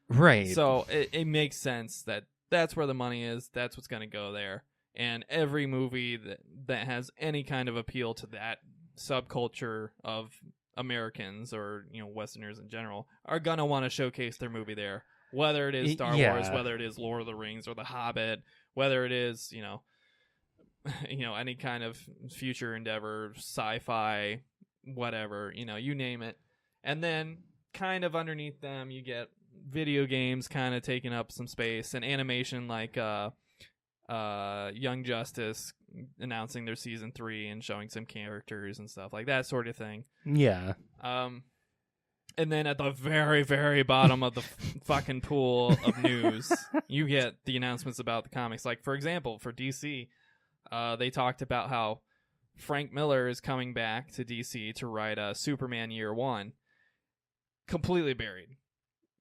Right. So it makes sense that's where the money is. That's what's going to go there. And every movie that has any kind of appeal to that subculture of Americans or, Westerners in general are going to want to showcase their movie there. Whether it is Star Wars, whether it is Lord of the Rings or The Hobbit, whether it is, any kind of future endeavor, sci-fi, whatever, you name it. And then kind of underneath them, you get video games kind of taking up some space and animation like Young Justice announcing their season 3 and showing some characters and stuff like that sort of thing. Yeah. And then at the very, very bottom of the fucking pool of news, you get the announcements about the comics. Like, for example, for DC, they talked about how Frank Miller is coming back to DC to write Superman Year One. Completely buried.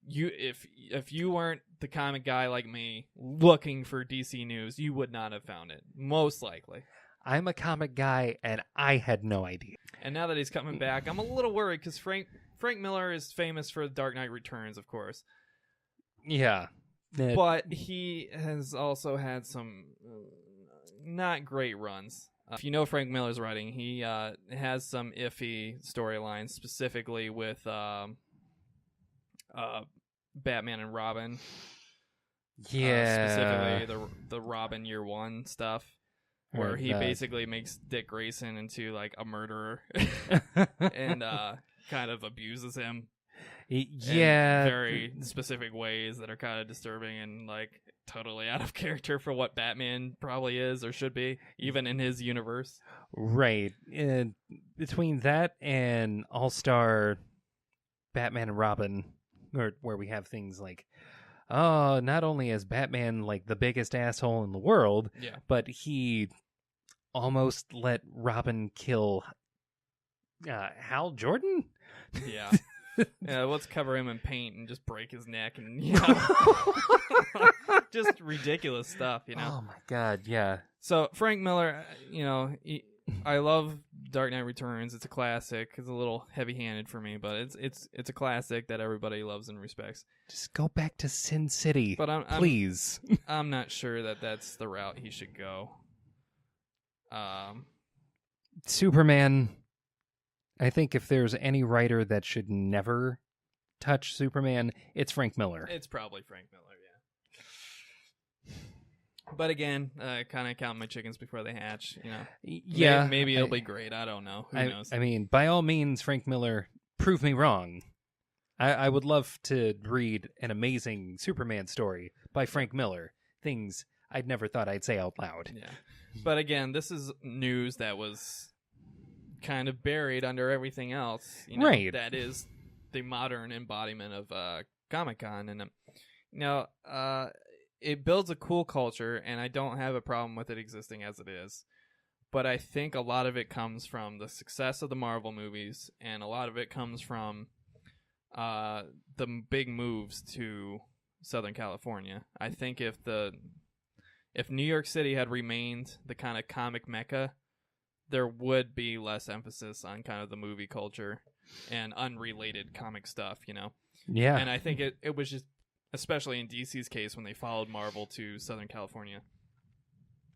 If you weren't the comic guy like me looking for DC news, you would not have found it. Most likely. I'm a comic guy, and I had no idea. And now that he's coming back, I'm a little worried because Frank Miller is famous for Dark Knight Returns, of course. Yeah. But he has also had some not great runs. If you know Frank Miller's writing, he has some iffy storylines, specifically with Batman and Robin. Yeah. Specifically the Robin Year One stuff. Where he basically makes Dick Grayson into like a murderer and kind of abuses him. Yeah. In very specific ways that are kind of disturbing and like totally out of character for what Batman probably is or should be, even in his universe. Right. Between that and All-Star Batman and Robin, where we have things like, not only is Batman like the biggest asshole in the world, but he almost let Robin kill Hal Jordan? Yeah. Yeah, let's cover him in paint and just break his neck and just ridiculous stuff, Oh my god, yeah. So Frank Miller, I love Dark Knight Returns. It's a classic. It's a little heavy-handed for me, but it's a classic that everybody loves and respects. Just go back to Sin City, but please. I'm not sure that that's the route he should go. Superman. I think if there's any writer that should never touch Superman, it's Frank Miller. It's probably Frank Miller, yeah. But again, kind of count my chickens before they hatch, Yeah. Maybe it'll be great. I don't know. Who knows? I mean, by all means, Frank Miller, prove me wrong. I would love to read an amazing Superman story by Frank Miller. Things I'd never thought I'd say out loud. Yeah. But again, this is news that was kind of buried under everything else, right? That is the modern embodiment of Comic-Con, and it builds a cool culture, and I don't have a problem with it existing as it is. But I think a lot of it comes from the success of the Marvel movies, and a lot of it comes from the big moves to Southern California. I think if New York City had remained the kind of comic mecca, there would be less emphasis on kind of the movie culture and unrelated comic stuff, Yeah. And I think it was just, especially in DC's case, when they followed Marvel to Southern California,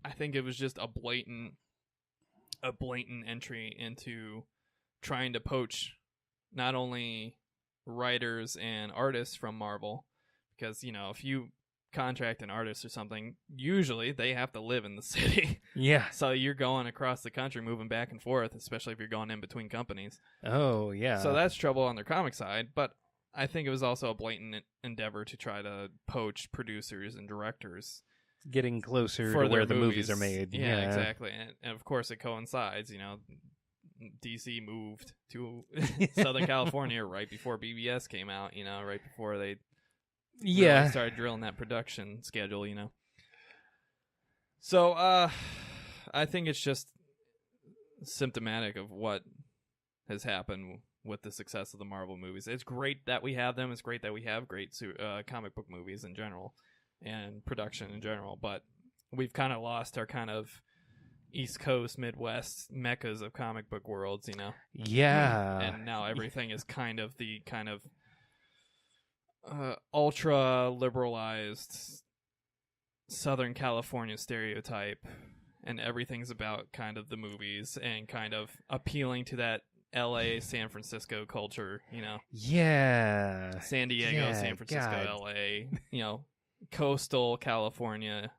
I think it was just a blatant entry into trying to poach not only writers and artists from Marvel, because, if you contract an artist or something, usually they have to live in the city. Yeah. So you're going across the country, moving back and forth, especially if you're going in between companies. Oh, yeah. So that's trouble on their comic side, but I think it was also a blatant endeavor to try to poach producers and directors getting closer for to where their the movies are made. Yeah, exactly. And of course, it coincides. DC moved to Southern California right before BBS came out. Right before they really started drilling that production schedule. So I think it's just symptomatic of what has happened with the success of the Marvel movies. It's great that we have them. It's great that we have great comic book movies in general and production in general. But we've kind of lost our kind of East Coast, Midwest meccas of comic book worlds, Yeah. And now everything is kind of the ultra liberalized Southern California stereotype, and everything's about kind of the movies and kind of appealing to that LA, San Francisco culture, Yeah. San Diego, San Francisco, LA, coastal California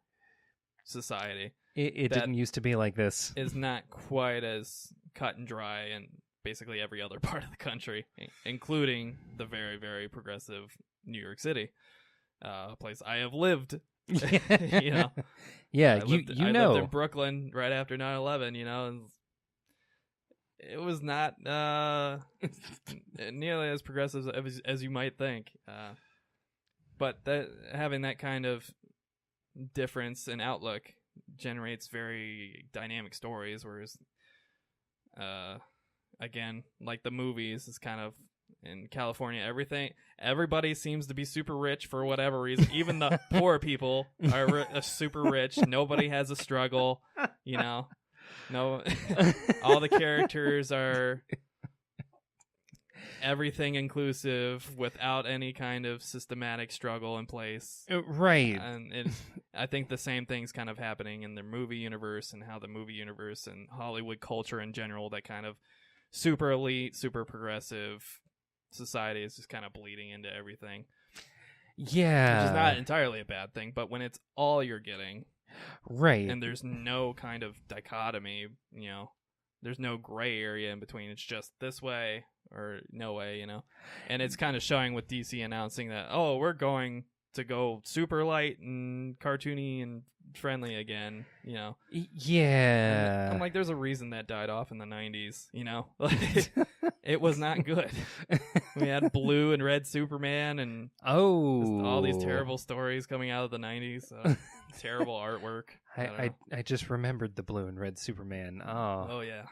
society. It didn't used to be like this. Is not quite as cut and dry in basically every other part of the country, including the very, very progressive New York City, a place I have lived. Yeah, I lived in Brooklyn right after 9/11. And it was not nearly as progressive as you might think. But having that kind of difference in outlook generates very dynamic stories, whereas again, like the movies, is kind of in California, everybody seems to be super rich for whatever reason. Even the poor people are super rich. Nobody has a struggle, no. All the characters are everything inclusive without any kind of systematic struggle in place. Right. And I think the same thing's kind of happening in the movie universe, and how the movie universe and Hollywood culture in general, that kind of super elite, super progressive society is just kind of bleeding into everything. Yeah. Which is not entirely a bad thing, but when it's all you're getting, right, and there's no kind of dichotomy, there's no gray area in between. It's just this way or no way, And it's kind of showing with DC announcing that, oh, we're going to go super light and cartoony and friendly again, Yeah. I'm like, there's a reason that died off in the 90s, It was not good. We had blue and red Superman and all these terrible stories coming out of the 90s. Terrible artwork. I just remembered the blue and red Superman. Oh yeah.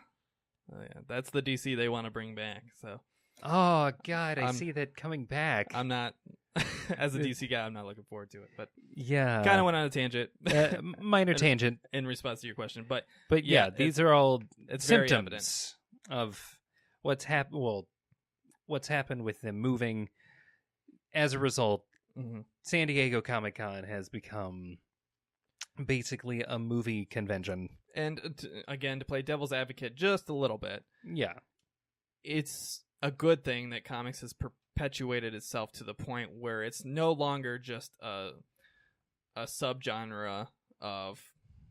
That's the DC they want to bring back. So. Oh God, I see that coming back. I'm not, as a DC guy, I'm not looking forward to it. But yeah, kind of went on a tangent. Minor tangent in response to your question, but yeah, these are all symptoms of what's happened. Well, what's happened with them moving. As a result, San Diego Comic-Con has become basically a movie convention. And again, to play devil's advocate just a little bit, yeah, it's a good thing that comics has perpetuated itself to the point where it's no longer just a subgenre of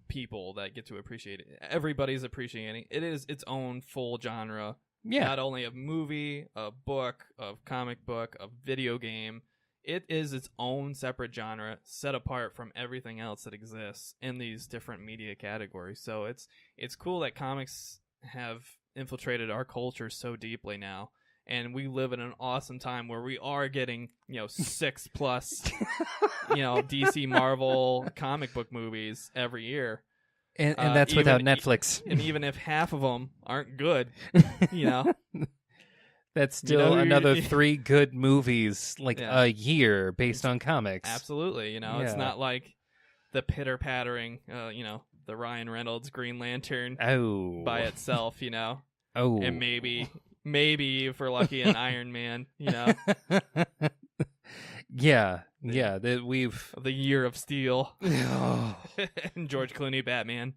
people that get to appreciate it. Everybody's appreciating it. It is its own full genre. Yeah. Not only a movie, a book, a comic book, a video game. It is its own separate genre, set apart from everything else that exists in these different media categories. So it's cool that comics have infiltrated our culture so deeply now, and we live in an awesome time where we are getting 6+ DC Marvel comic book movies every year. And that's without Netflix. And even if half of them aren't good, that's still another 3 good movies a year based on comics. Absolutely. It's not like the pitter-pattering, the Ryan Reynolds Green Lantern by itself, Oh. And maybe if we're lucky, an Iron Man, Yeah. We've the Year of Steel. And George Clooney Batman.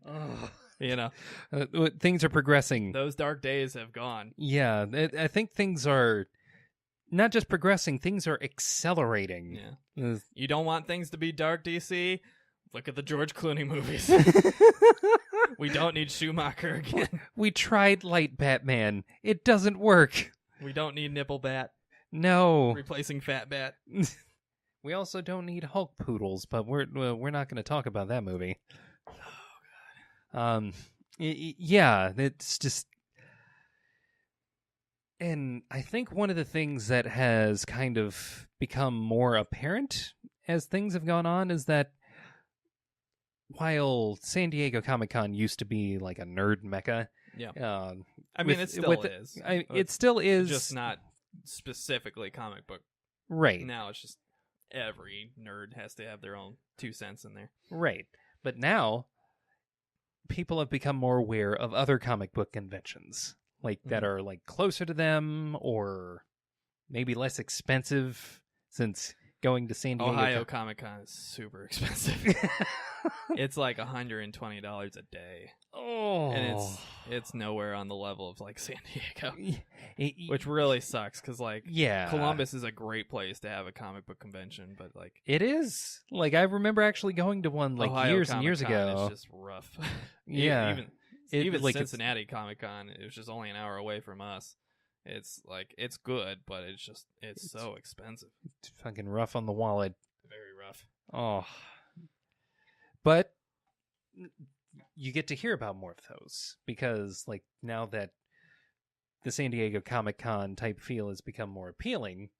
Things are progressing. Those dark days have gone. Yeah, I think things are not just progressing, things are accelerating. Yeah. You don't want things to be dark, DC? Look at the George Clooney movies. We don't need Schumacher again. We tried light Batman. It doesn't work. We don't need Nipple Bat. No. Replacing Fat Bat. We also don't need Hulk poodles, but we're not going to talk about that movie. Oh god. Yeah, it's just, and I think one of the things that has kind of become more apparent as things have gone on is that while San Diego Comic-Con used to be like a nerd mecca, yeah, I mean, it still is. It still is, just not specifically comic book. Right. Now it's just every nerd has to have their own 2 cents in there. Right. But now people have become more aware of other comic book conventions, like that are like closer to them or maybe less expensive, since going to San Diego Ohio Comic-Con is super expensive. It's like $120 a day. Oh, and it's nowhere on the level of like San Diego, which really sucks because like Columbus is a great place to have a comic book convention, but like it is. Like I remember actually going to one like Ohio years Comic-Con and years ago. It's just rough. Yeah, even like Cincinnati Comic-Con, it was just only an hour away from us. It's like it's good, but it's so expensive. It's fucking rough on the wallet. Very rough. Oh, but you get to hear about more of those because like now that the San Diego Comic-Con type feel has become more appealing,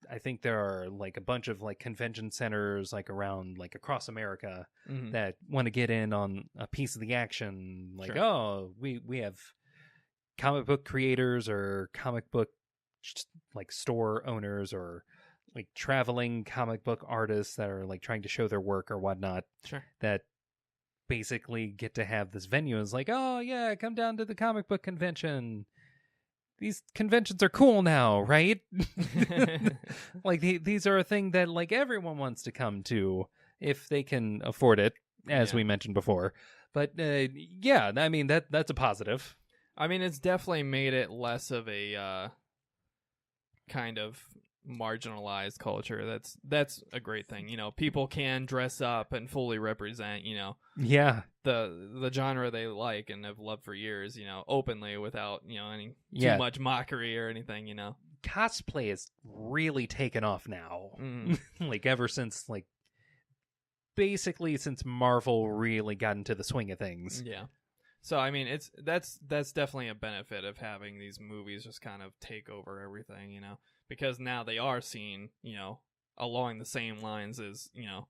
I think there are like a bunch of like convention centers like around like across America that want to get in on a piece of the action. Like, sure. Oh, we have comic book creators or comic book like store owners or like traveling comic book artists that are like trying to show their work or whatnot. Sure. That basically get to have this venue. It's like, oh yeah, come down to the comic book convention. These conventions are cool now, right? Like these are a thing that like everyone wants to come to if they can afford it, as we mentioned before. But yeah, I mean that's a positive. I mean, it's definitely made it less of a kind of marginalized culture. That's a great thing. You know, people can dress up and fully represent, you know, the genre they like and have loved for years, you know, openly without, you know, any too much mockery or anything, you know. Cosplay is really taken off now. Like ever since like basically since Marvel really got into the swing of things. Yeah. So I mean, that's definitely a benefit of having these movies just kind of take over everything, you know, because now they are seen, you know, along the same lines as, you know,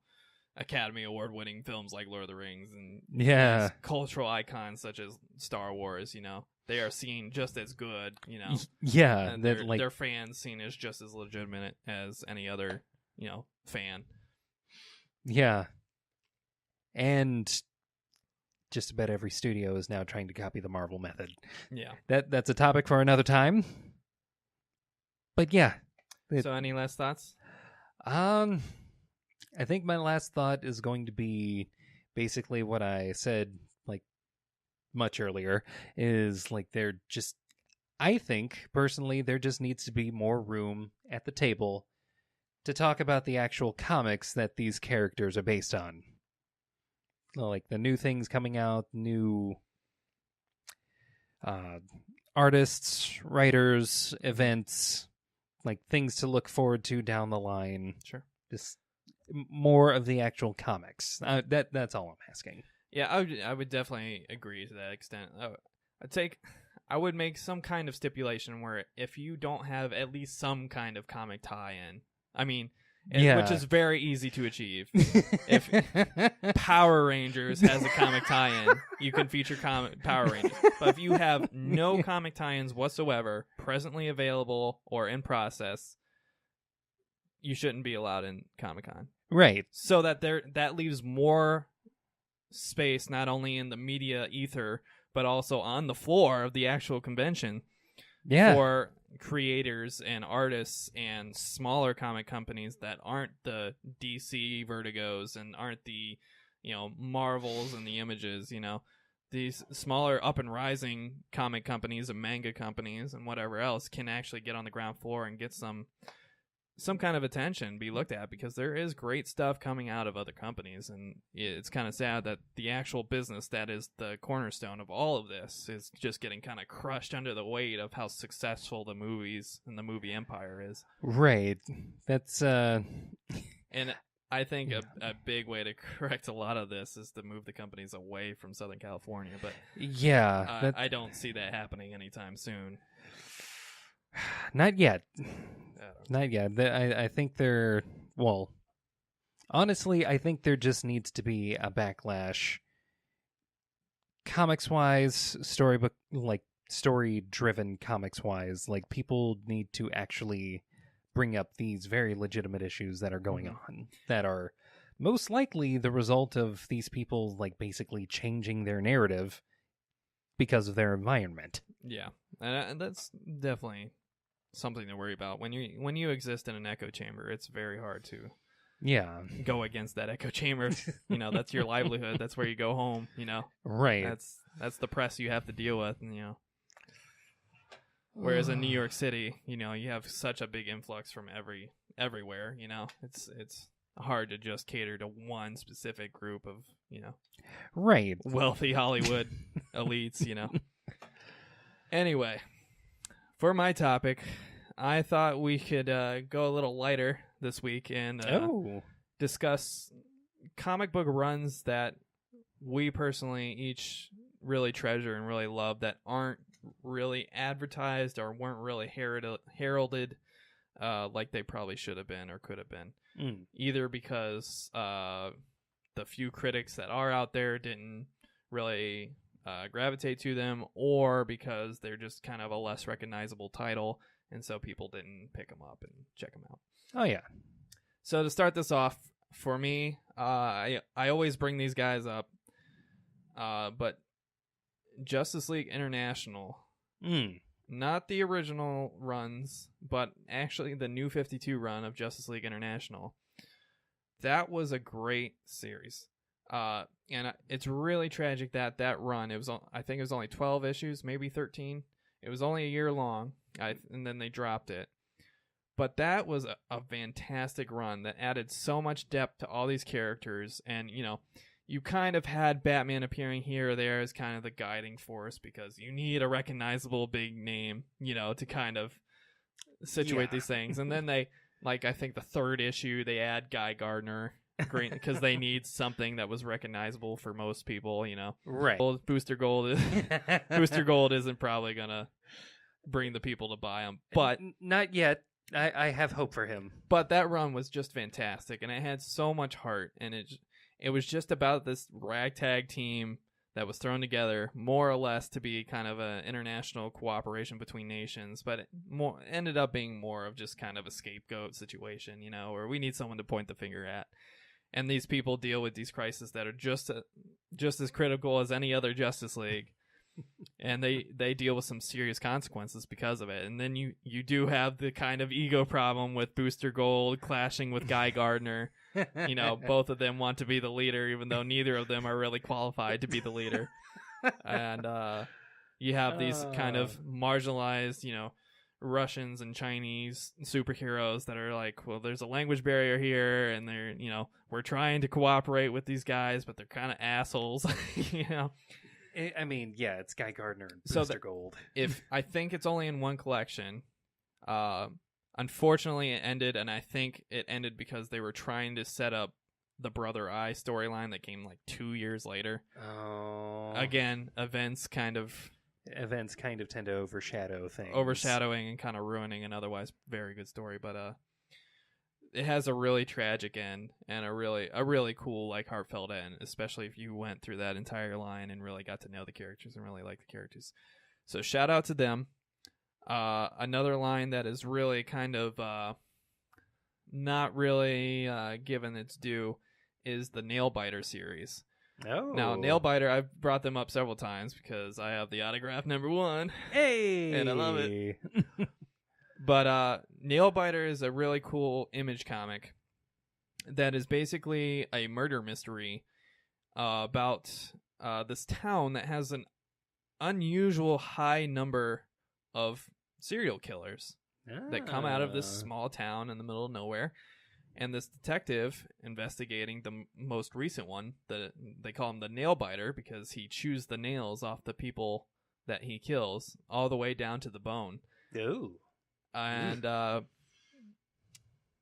Academy Award winning films like Lord of the Rings and these cultural icons such as Star Wars, you know. They are seen just as good, you know. Yeah, and their fans seen as just as legitimate as any other, you know, fan. Yeah. And just about every studio is now trying to copy the Marvel method. Yeah. That's a topic for another time. But yeah. So any last thoughts? I think my last thought is going to be basically what I said like much earlier, is like I think personally there just needs to be more room at the table to talk about the actual comics that these characters are based on. Like the new things coming out, new artists, writers, events, like things to look forward to down the line. Sure. Just more of the actual comics. That's all I'm asking. Yeah, I would definitely agree to that extent. I would make some kind of stipulation where if you don't have at least some kind of comic tie-in, I mean, which is very easy to achieve. If Power Rangers has a comic tie-in, you can feature Power Rangers. But if you have no comic tie-ins whatsoever, presently available or in process, you shouldn't be allowed in Comic-Con. Right. So that leaves more space not only in the media ether, but also on the floor of the actual convention for creators and artists and smaller comic companies that aren't the DC Vertigos and aren't the, you know, Marvels and the Images, you know. These smaller up and rising comic companies and manga companies and whatever else can actually get on the ground floor and get some some kind of attention be looked at, because there is great stuff coming out of other companies, and it's kind of sad that the actual business that is the cornerstone of all of this is just getting kind of crushed under the weight of how successful the movies and the movie empire is. Right. That's And I think a big way to correct a lot of this is to move the companies away from Southern California, but yeah, I don't see that happening anytime soon. Not yet. Not yet. I think there. Well, honestly, I think there just needs to be a backlash, comics-wise, storybook, like story-driven comics-wise. Like, people need to actually bring up these very legitimate issues that are going on, that are most likely the result of these people, like, basically changing their narrative because of their environment. Yeah, and that's definitely something to worry about. When you exist in an echo chamber, it's very hard to go against that echo chamber. That's your livelihood. That's where you go home. Right. That's the press you have to deal with. And, whereas in New York City, you have such a big influx from everywhere. It's hard to just cater to one specific group of right, wealthy Hollywood elites. Anyway, for my topic, I thought we could go a little lighter this week and discuss comic book runs that we personally each really treasure and really love, that aren't really advertised or weren't really heralded like they probably should have been or could have been. Either because the few critics that are out there didn't really gravitate to them, or because they're just kind of a less recognizable title, and so people didn't pick them up and check them out. Oh, yeah. So to start this off, for me, I always bring these guys up, but Justice League International, not the original runs, but actually the New 52 run of Justice League International, that was a great series. And it's really tragic that run, I think it was only 12 issues, maybe 13. It was only a year long, and then they dropped it. But that was a fantastic run that added so much depth to all these characters. And, you kind of had Batman appearing here or there as kind of the guiding force, because you need a recognizable big name, to kind of situate these things. And then they, I think the third issue, they add Guy Gardner. Great, because they need something that was recognizable for most people, Right. Well, Booster Gold isn't probably gonna bring the people to buy them, but not yet. I have hope for him. But that run was just fantastic, and it had so much heart, and it was just about this ragtag team that was thrown together more or less to be kind of an international cooperation between nations, but it ended up being more of just kind of a scapegoat situation, where we need someone to point the finger at. And these people deal with these crises that are just as critical as any other Justice League. And they deal with some serious consequences because of it. And then you do have the kind of ego problem with Booster Gold clashing with Guy Gardner. Both of them want to be the leader, even though neither of them are really qualified to be the leader. And you have these kind of marginalized, Russians and Chinese superheroes that are like, well, there's a language barrier here, and they're, we're trying to cooperate with these guys, but they're kind of assholes, I mean, yeah, it's Guy Gardner and Booster Gold. I think it's only in one collection. Unfortunately, it ended, and I think it ended because they were trying to set up the Brother Eye storyline that came 2 years later. Oh. Again, events kind of tend to overshadow things. Overshadowing and kind of ruining an otherwise very good story, but it has a really tragic end and a really cool, heartfelt end, especially if you went through that entire line and really got to know the characters and really like the characters. So shout out to them. Another line that is really kind of not really given its due is the Nailbiter series. Oh. Now, Nailbiter, I've brought them up several times because I have the autograph #1. Hey! And I love it. But Nailbiter is a really cool Image comic that is basically a murder mystery about this town that has an unusual high number of serial killers. that come out of this small town in the middle of nowhere. And this detective investigating the most recent one, they call him the nail biter because he chews the nails off the people that he kills all the way down to the bone. Ooh. And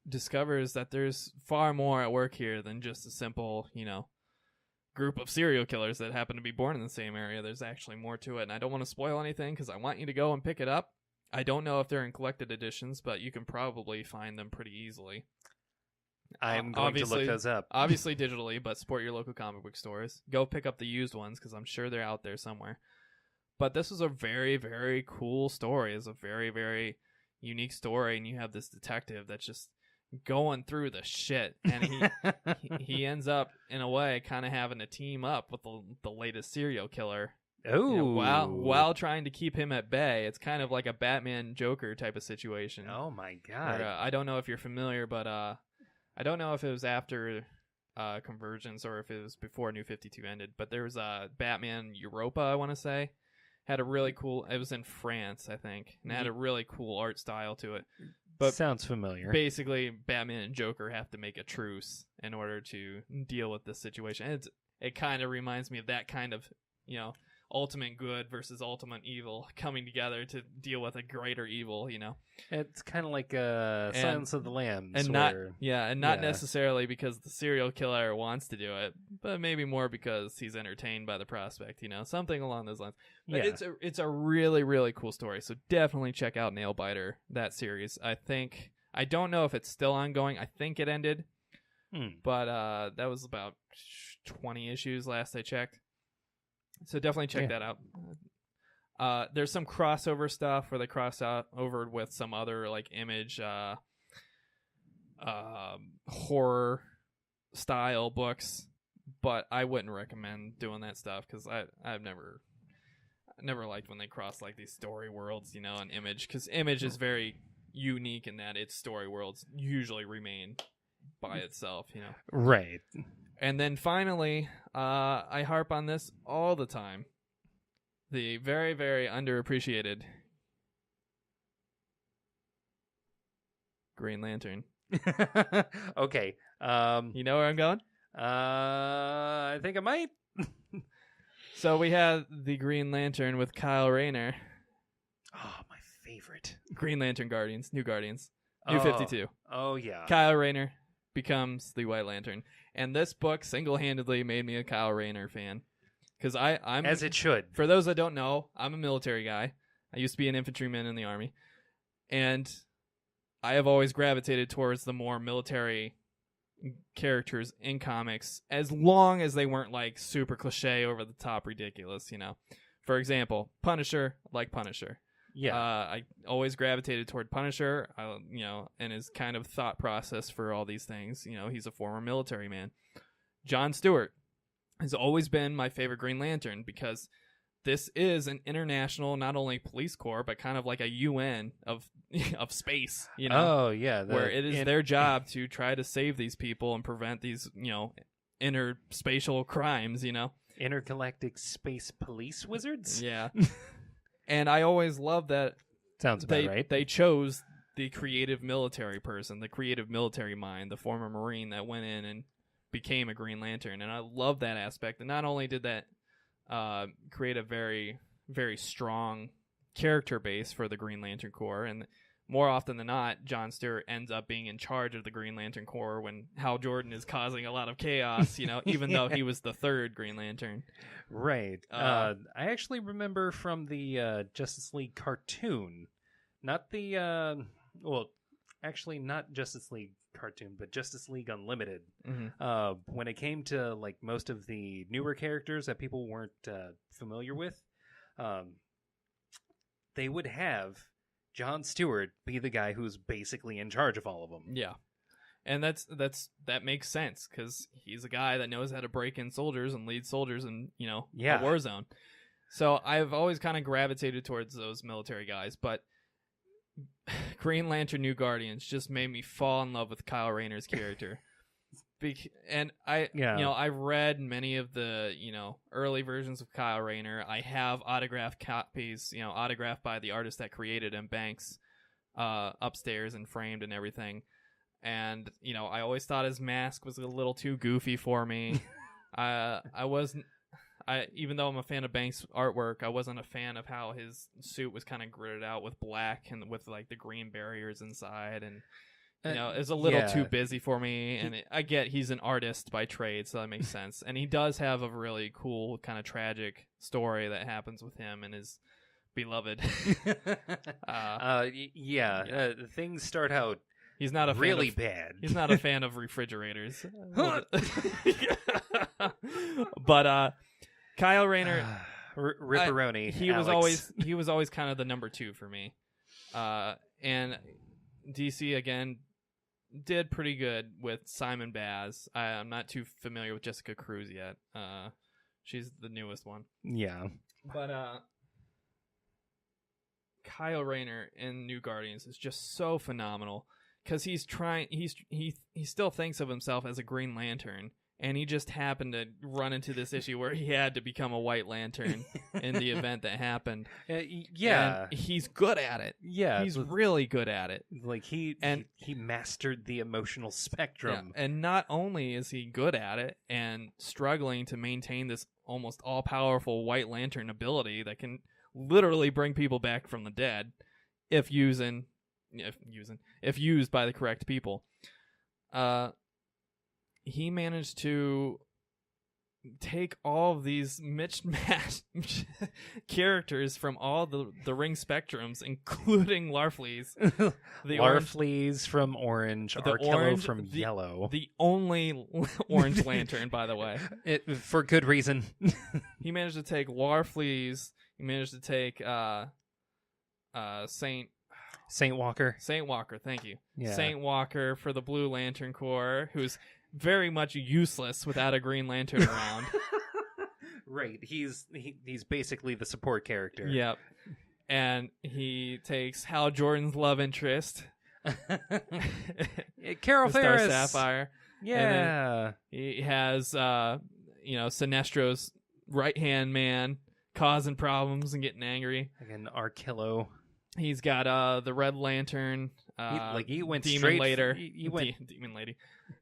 discovers that there's far more at work here than just a simple, group of serial killers that happen to be born in the same area. There's actually more to it, and I don't want to spoil anything because I want you to go and pick it up. I don't know if they're in collected editions, but you can probably find them pretty easily. I'm going to look those up. Obviously digitally, but support your local comic book stores. Go pick up the used ones because I'm sure they're out there somewhere. But this was a very, very cool story. It's a very, very unique story, and you have this detective that's just going through the shit, and he ends up in a way kind of having to team up with the latest serial killer. Oh, while trying to keep him at bay. It's kind of like a Batman Joker type of situation. Oh my god! I don't know if you're familiar, but I don't know if it was after Convergence or if it was before New 52 ended. But there was Batman Europa, I want to say, had a really cool. It was in France, I think, and it had a really cool art style to it. But sounds familiar. Basically, Batman and Joker have to make a truce in order to deal with this situation. And it kind of reminds me of that kind of, ultimate good versus ultimate evil coming together to deal with a greater evil, It's kind of like Silence of the Lambs. And not necessarily because the serial killer wants to do it, but maybe more because he's entertained by the prospect, something along those lines. But it's a really, really cool story. So definitely check out Nailbiter, that series. I don't know if it's still ongoing. I think it ended, but that was about 20 issues last I checked. So definitely check that out. There's some crossover stuff where they cross out over with some other like Image horror style books, but I wouldn't recommend doing that stuff because I've never liked when they cross like these story worlds, and Image, because Image is very unique in that its story worlds usually remain by itself, Right. And then finally, I harp on this all the time. The very, very underappreciated Green Lantern. Okay. You know where I'm going? I think I might. So we have the Green Lantern with Kyle Rayner. Oh, my favorite. Green Lantern Guardians, New 52. Oh, yeah. Kyle Rayner becomes the White Lantern. And this book single-handedly made me a Kyle Rayner fan. Because I'm as it should. For those that don't know, I'm a military guy. I used to be an infantryman in the Army. And I have always gravitated towards the more military characters in comics, as long as they weren't like super cliche, over the top, ridiculous, For example, Punisher, like Punisher. Yeah. I always gravitated toward Punisher, and his kind of thought process for all these things. He's a former military man. John Stewart has always been my favorite Green Lantern because this is an international, not only police corps, but kind of like a UN of space, Oh, yeah. Where it is their job to try to save these people and prevent these, interspatial crimes, Intergalactic space police wizards? Yeah. And I always love that. Sounds about right. They chose the creative military person, the creative military mind, the former Marine that went in and became a Green Lantern. And I love that aspect. And not only did that create a very, very strong character base for the Green Lantern Corps, and more often than not, John Stewart ends up being in charge of the Green Lantern Corps when Hal Jordan is causing a lot of chaos, even though he was the third Green Lantern. Right. I actually remember from the Justice League cartoon, not the, not Justice League cartoon, but Justice League Unlimited. Mm-hmm. When it came to like most of the newer characters that people weren't familiar with, they would have John Stewart be the guy who's basically in charge of all of them. Yeah. And that makes sense because he's a guy that knows how to break in soldiers and lead soldiers in, a war zone. So I've always kind of gravitated towards those military guys, but Green Lantern New Guardians just made me fall in love with Kyle Rayner's character. And I've read many of the, early versions of Kyle Rayner. I have autographed copies, autographed by the artist that created him, Banks. upstairs and framed and everything. And I always thought his mask was a little too goofy for me. Even though I'm a fan of Banks' artwork, I wasn't a fan of how his suit was kind of gridded out with black and with like the green barriers inside, and it's a little too busy for me. And I get he's an artist by trade, so that makes sense. And he does have a really cool kind of tragic story that happens with him and his beloved. Things start out. He's not a really fan bad. He's not a fan of refrigerators. But Kyle Rayner, Ripperoni. He was always kind of the number 2 for me. And DC again did pretty good with Simon Baz. I'm not too familiar with Jessica Cruz yet. She's the newest one. Yeah. But Kyle Rayner in New Guardians is just so phenomenal. Because he still thinks of himself as a Green Lantern, and he just happened to run into this issue where he had to become a White Lantern in the event that happened. And he's good at it. Yeah, he's really good at it. Like he mastered the emotional spectrum. Yeah. And not only is he good at it and struggling to maintain this almost all-powerful White Lantern ability that can literally bring people back from the dead, if used by the correct people. He managed to take all of these mismatched characters from all the ring spectrums, including Larfleeze. Larfleeze from orange, Arkello from yellow. The only orange lantern, by the way. For good reason. He managed to take Larfleeze. He managed to take Saint Walker. Saint Walker, thank you. Yeah. Saint Walker for the Blue Lantern Corps, who's very much useless without a Green Lantern around. Right. He's basically the support character. Yep. And he takes Hal Jordan's love interest, Carol Ferris. Star Sapphire. Yeah. He has Sinestro's right-hand man causing problems and getting angry. Again, Arkello. He's got the Red Lantern. He went Demon straight. Later.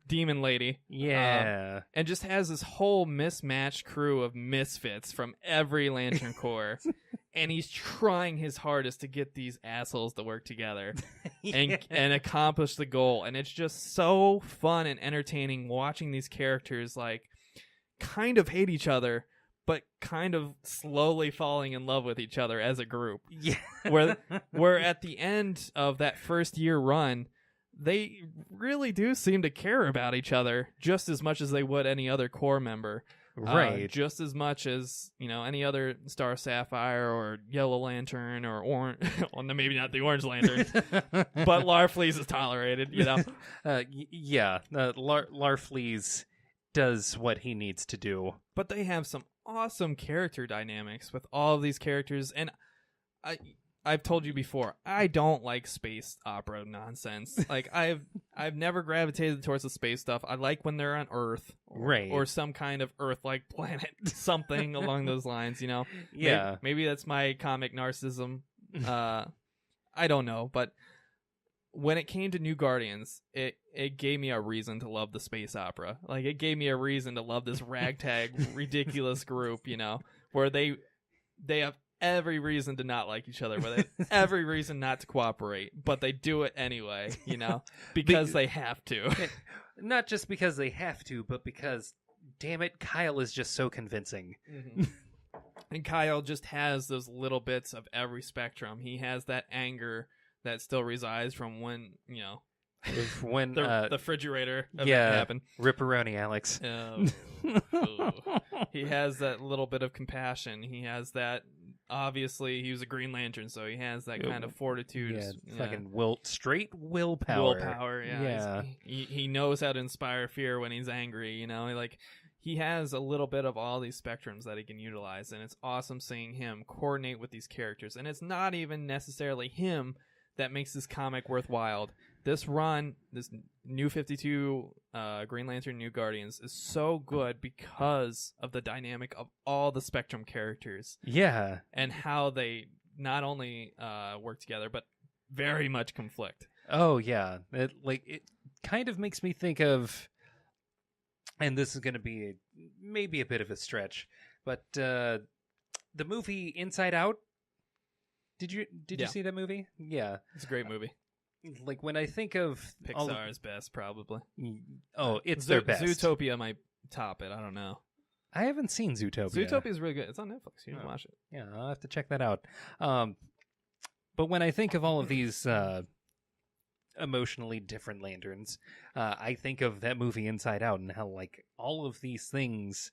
Demon Lady. Yeah. And just has this whole mismatched crew of misfits from every Lantern Corps. And he's trying his hardest to get these assholes to work together and accomplish the goal. And it's just so fun and entertaining watching these characters like kind of hate each other, but kind of slowly falling in love with each other as a group. Yeah. where at the end of that first year run, they really do seem to care about each other just as much as they would any other Corps member. Right. Just as much as, any other Star Sapphire or Yellow Lantern or Orange. Well, maybe not the Orange Lantern, but Larfleeze is tolerated, Larfleeze does what he needs to do. But they have some awesome character dynamics with all of these characters, and I've told you before, I don't like space opera nonsense. Like I've never gravitated towards the space stuff. I like when they're on Earth, or some kind of Earth-like planet, something along those lines. Yeah. Maybe that's my comic narcissism. I don't know, but when it came to New Guardians, it gave me a reason to love the space opera. Like, it gave me a reason to love this ragtag, ridiculous group, where they have every reason to not like each other, where they have every reason not to cooperate, but they do it anyway, because they have to. Not just because they have to, but because, damn it, Kyle is just so convincing. Mm-hmm. And Kyle just has those little bits of every spectrum. He has that anger that still resides from when, when the refrigerator event happened. Ripperoni, Alex. He has that little bit of compassion. He has that, obviously, he was a Green Lantern, so he has that kind of fortitude. Fucking straight willpower. Willpower, yeah. He knows how to inspire fear when he's angry, he has a little bit of all these spectrums that he can utilize, and it's awesome seeing him coordinate with these characters. And it's not even necessarily him that makes this comic worthwhile. This run, this New 52 Green Lantern New Guardians, is so good because of the dynamic of all the Spectrum characters. Yeah. And how they not only work together, but very much conflict. Oh yeah, it kind of makes me think of, and this is going to be maybe a bit of a stretch, but the movie Inside Out. Did you Yeah. see that movie? Yeah, It's a great movie. like when I think of Pixar's best, probably. It's their best. Zootopia might top it. I don't know. I haven't seen Zootopia. Zootopia is really good. It's on Netflix. You can watch it. Yeah, I'll have to check that out. But when I think of all of these emotionally different lanterns, I think of that movie Inside Out and how like all of these things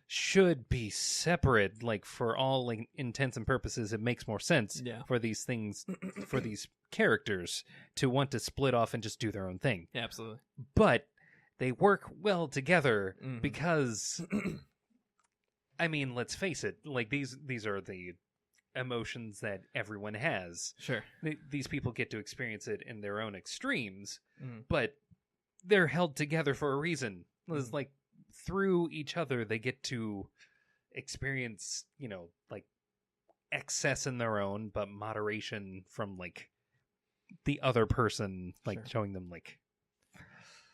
should be separate. Like for all like intents and purposes, it makes more sense for these things, for these characters to want to split off and just do their own thing. Yeah, absolutely. But they work well together Mhm. because, I mean, let's face it. Like these are the emotions that everyone has. Sure. These people get to experience it in their own extremes, Mhm. but they're held together for a reason. It's like through each other, they get to experience, you know, like excess in their own, but moderation from like the other person, like Sure. showing them like.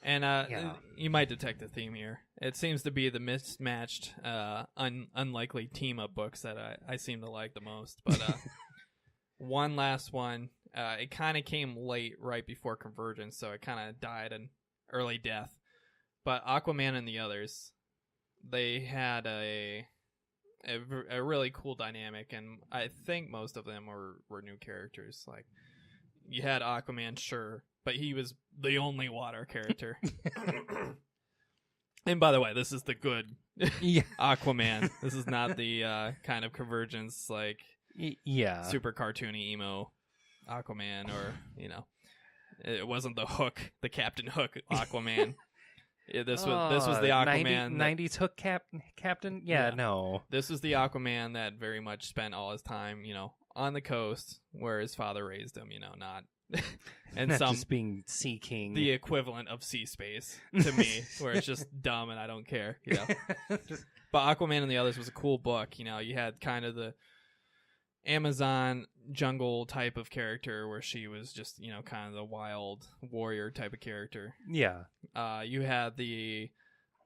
And Yeah. you might detect a theme here. It seems to be the mismatched, unlikely team-up books that I seem to like the most. But one last one, it kind of came late, right before Convergence, so it kind of died an early death. But Aquaman and the Others, they had a really cool dynamic, and I think most of them were new characters. Like, you had Aquaman, sure, but he was the only water character. And by the way, this is the good Yeah. Aquaman. This is not the kind of Convergence, like, Yeah. super cartoony emo Aquaman, or, you know, it wasn't the Hook, the Captain Hook Aquaman. This was the Aquaman. 90s Hook Captain? Yeah, no. This was the Aquaman that very much spent all his time, you know, on the coast where his father raised him, you know, not and Not some just being Sea King. the equivalent of sea space to me, where it's just dumb and I don't care, you know. But Aquaman and the Others was a cool book, you know. You had kind of the Amazon jungle type of character where she was just, you know, kind of the wild warrior type of character. Yeah. You had the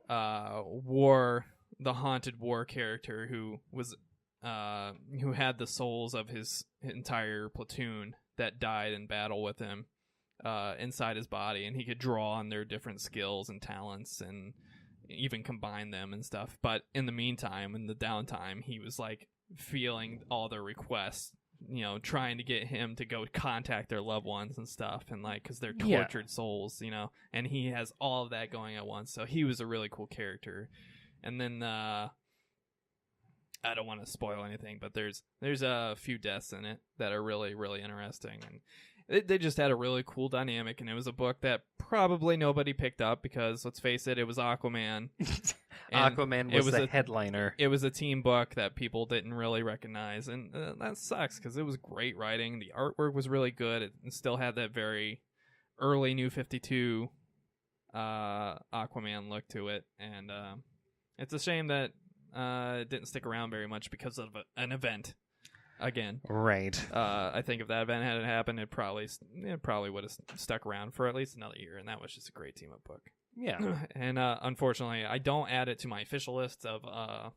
haunted war character who was who had the souls of his entire platoon that died in battle with him inside his body, and he could draw on their different skills and talents and even combine them and stuff. But in the meantime, in the downtime, he was like feeling all their requests, you know, trying to get him to go contact their loved ones and stuff, and like, because they're tortured souls, you know, and he has all of that going at once. So he was a really cool character. And then I don't want to spoil anything, but there's a few deaths in it that are really, really interesting, and they just had a really cool dynamic. And it was a book that probably nobody picked up because, let's face it, it was Aquaman. Aquaman was the headliner. It was a team book that people didn't really recognize, and that sucks because it was great writing. The artwork was really good. It still had that very early New 52 Aquaman look to it, and it's a shame that it didn't stick around very much because of an event. Again, right. I think if that event hadn't happened, it probably would have stuck around for at least another year, and that was just a great team up book. Yeah. And unfortunately, I don't add it to my official list of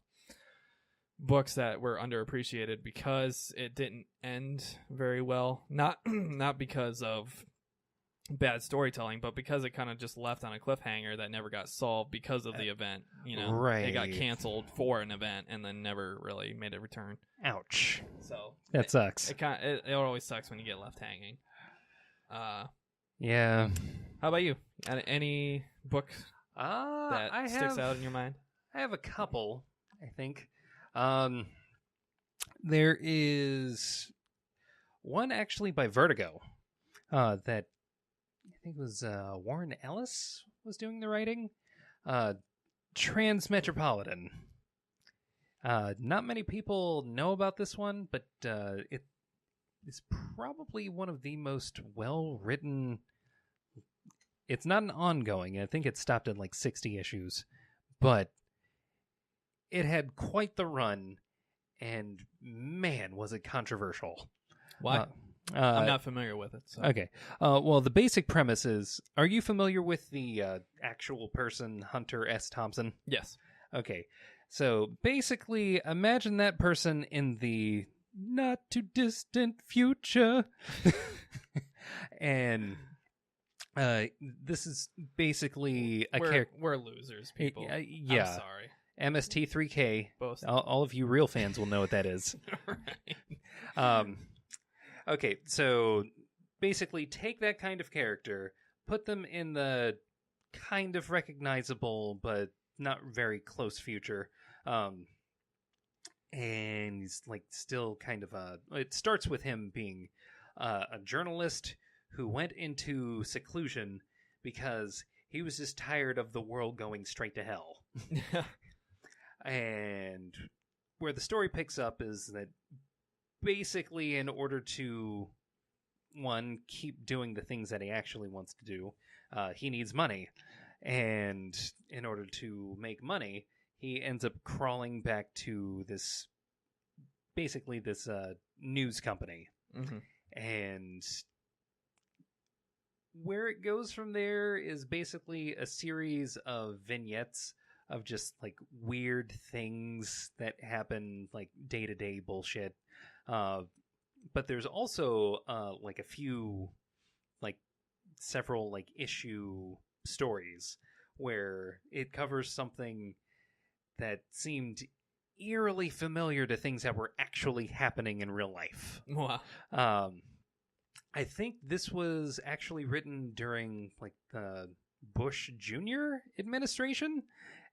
books that were underappreciated because it didn't end very well. Not because of bad storytelling, but because it kind of just left on a cliffhanger that never got solved because of the event. You know, right. It got canceled for an event and then never really made a return. Ouch. So that sucks. It always sucks when you get left hanging. Yeah. How about you? Any book that I sticks out in your mind? I have a couple, I think. There is one actually by Vertigo that I think was Warren Ellis was doing the writing. Transmetropolitan. Not many people know about this one, but it is probably one of the most well-written. It's not an ongoing. I think it stopped at like 60 issues, but it had quite the run, and man, was it controversial. Why? I'm not familiar with it. So. Okay. Well, the basic premise is, are you familiar with the actual person, Hunter S. Thompson? Yes. Okay. So basically, imagine that person in the not too distant future. And this is basically a character. We're losers, people. Yeah. I'm sorry. MST3K. Both. All of you real fans will know what that is. Right. Okay, so basically take that kind of character, put them in the kind of recognizable but not very close future, and he's like still kind of it starts with him being a journalist who went into seclusion because he was just tired of the world going straight to hell. And where the story picks up is that basically in order to, one, keep doing the things that he actually wants to do, he needs money. And in order to make money, he ends up crawling back to this news company. Mm-hmm. And where it goes from there is basically a series of vignettes of just like weird things that happen, like day-to-day bullshit. But there's also like a few, like several like issue stories where it covers something that seemed eerily familiar to things that were actually happening in real life. Wow. I think this was actually written during like the Bush Jr. administration,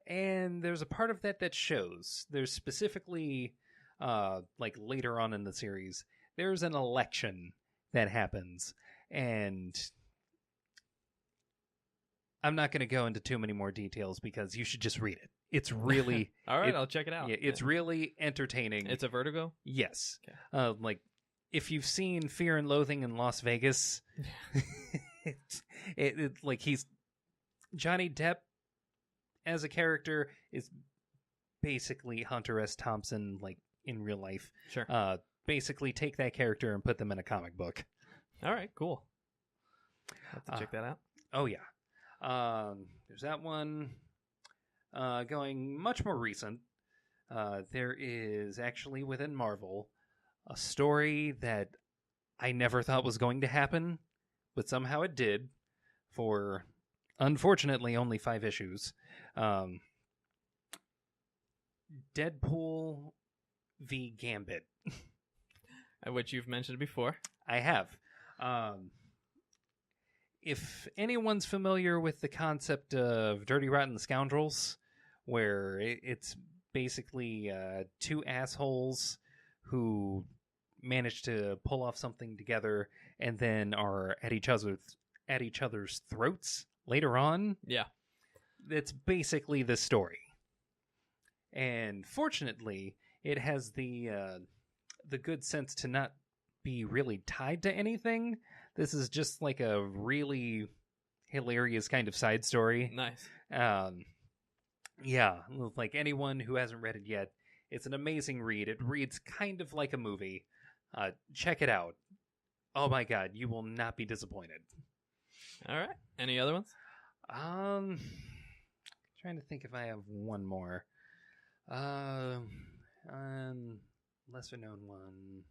and there's a part of that shows. There's specifically like later on in the series, there's an election that happens, and I'm not going to go into too many more details because you should just read it. It's really all right. I'll check it out. Yeah, it's really entertaining. It's a Vertigo. Yes. Okay. Like if you've seen Fear and Loathing in Las Vegas, it like he's Johnny Depp as a character is basically Hunter S. Thompson, like in real life. Sure. Basically take that character and put them in a comic book. All right. Cool. I'll have to check that out. Oh yeah. There's that one. Going much more recent. There is actually within Marvel a story that I never thought was going to happen, but somehow it did for, unfortunately, only 5 issues. Deadpool v. Gambit. Which you've mentioned before. I have. If anyone's familiar with the concept of Dirty Rotten Scoundrels, where it's basically 2 assholes who manage to pull off something together and then are at each other's throats later on. Yeah. That's basically the story. And fortunately, it has the good sense to not be really tied to anything. This is just like a really hilarious kind of side story. Nice. Yeah, like anyone who hasn't read it yet, it's an amazing read. It reads kind of like a movie. Check it out. Oh my god, you will not be disappointed. All right. Any other ones? Trying to think if I have one more. Lesser known one.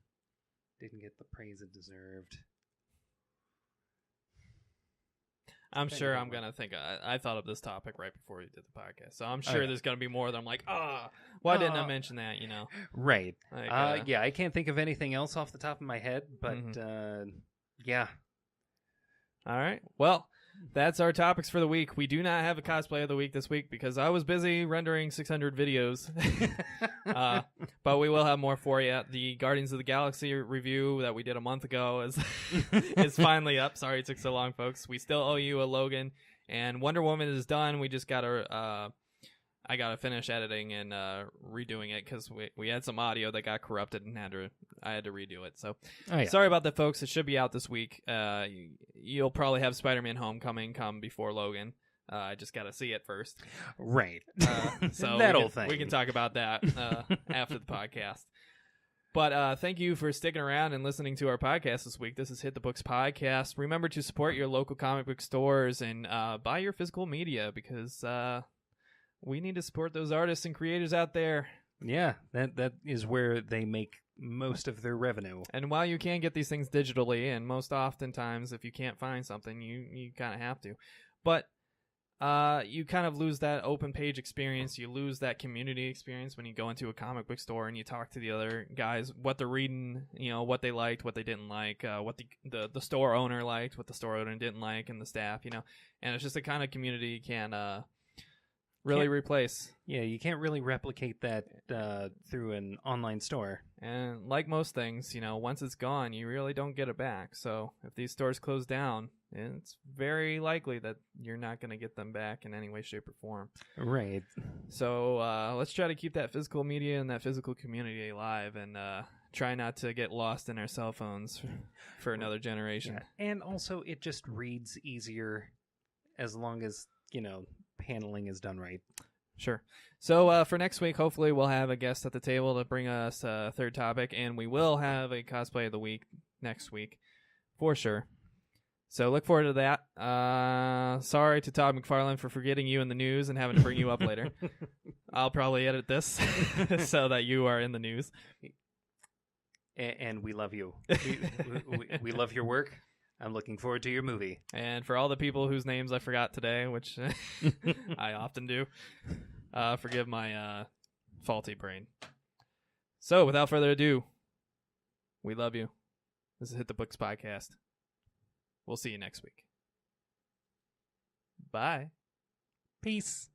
Didn't get the praise it deserved. I'm sure I'm going to think. I thought of this topic right before we did the podcast. So I'm sure there's going to be more that I'm like, why didn't I mention that, you know? Right. Like, yeah, I can't think of anything else off the top of my head, but yeah. All right. Well, that's our topics for the week. We do not have a cosplay of the week this week because I was busy rendering 600 videos. But we will have more for you. The Guardians of the Galaxy review that we did a month ago is finally up. Sorry it took so long, folks. We still owe you a Logan. And Wonder Woman is done. We just got to... I got to finish editing and redoing it because we had some audio that got corrupted and I had to redo it. So sorry about that, folks. It should be out this week. You'll probably have Spider-Man Homecoming come before Logan. I just got to see it first. Right. So that old thing. We can talk about that after the podcast. But thank you for sticking around and listening to our podcast this week. This is Hit the Books Podcast. Remember to support your local comic book stores and buy your physical media because we need to support those artists and creators out there. Yeah, that is where they make most of their revenue. And while you can get these things digitally, and most oftentimes if you can't find something, you kind of have to. But you kind of lose that open page experience. You lose that community experience when you go into a comic book store and you talk to the other guys, what they're reading, what they liked, what they didn't like, what the store owner liked, what the store owner didn't like, and the staff, And it's just the kind of community you can really replace. Yeah, you can't really replicate that through an online store. And like most things, once it's gone, you really don't get it back. So if these stores close down, it's very likely that you're not going to get them back in any way, shape, or form. Right. So let's try to keep that physical media and that physical community alive and try not to get lost in our cell phones for another generation. Yeah. And also, it just reads easier as long as, paneling is done right. Sure. So for next week, hopefully we'll have a guest at the table to bring us a third topic, and we will have a cosplay of the week next week for sure. So look forward to that. Sorry to Todd McFarlane for forgetting you in the news and having to bring you up later. I'll probably edit this so that you are in the news. And we love you. We love your work. I'm looking forward to your movie. And for all the people whose names I forgot today, which I often do, forgive my faulty brain. So without further ado, we love you. This is Hit the Books Podcast. We'll see you next week. Bye. Peace.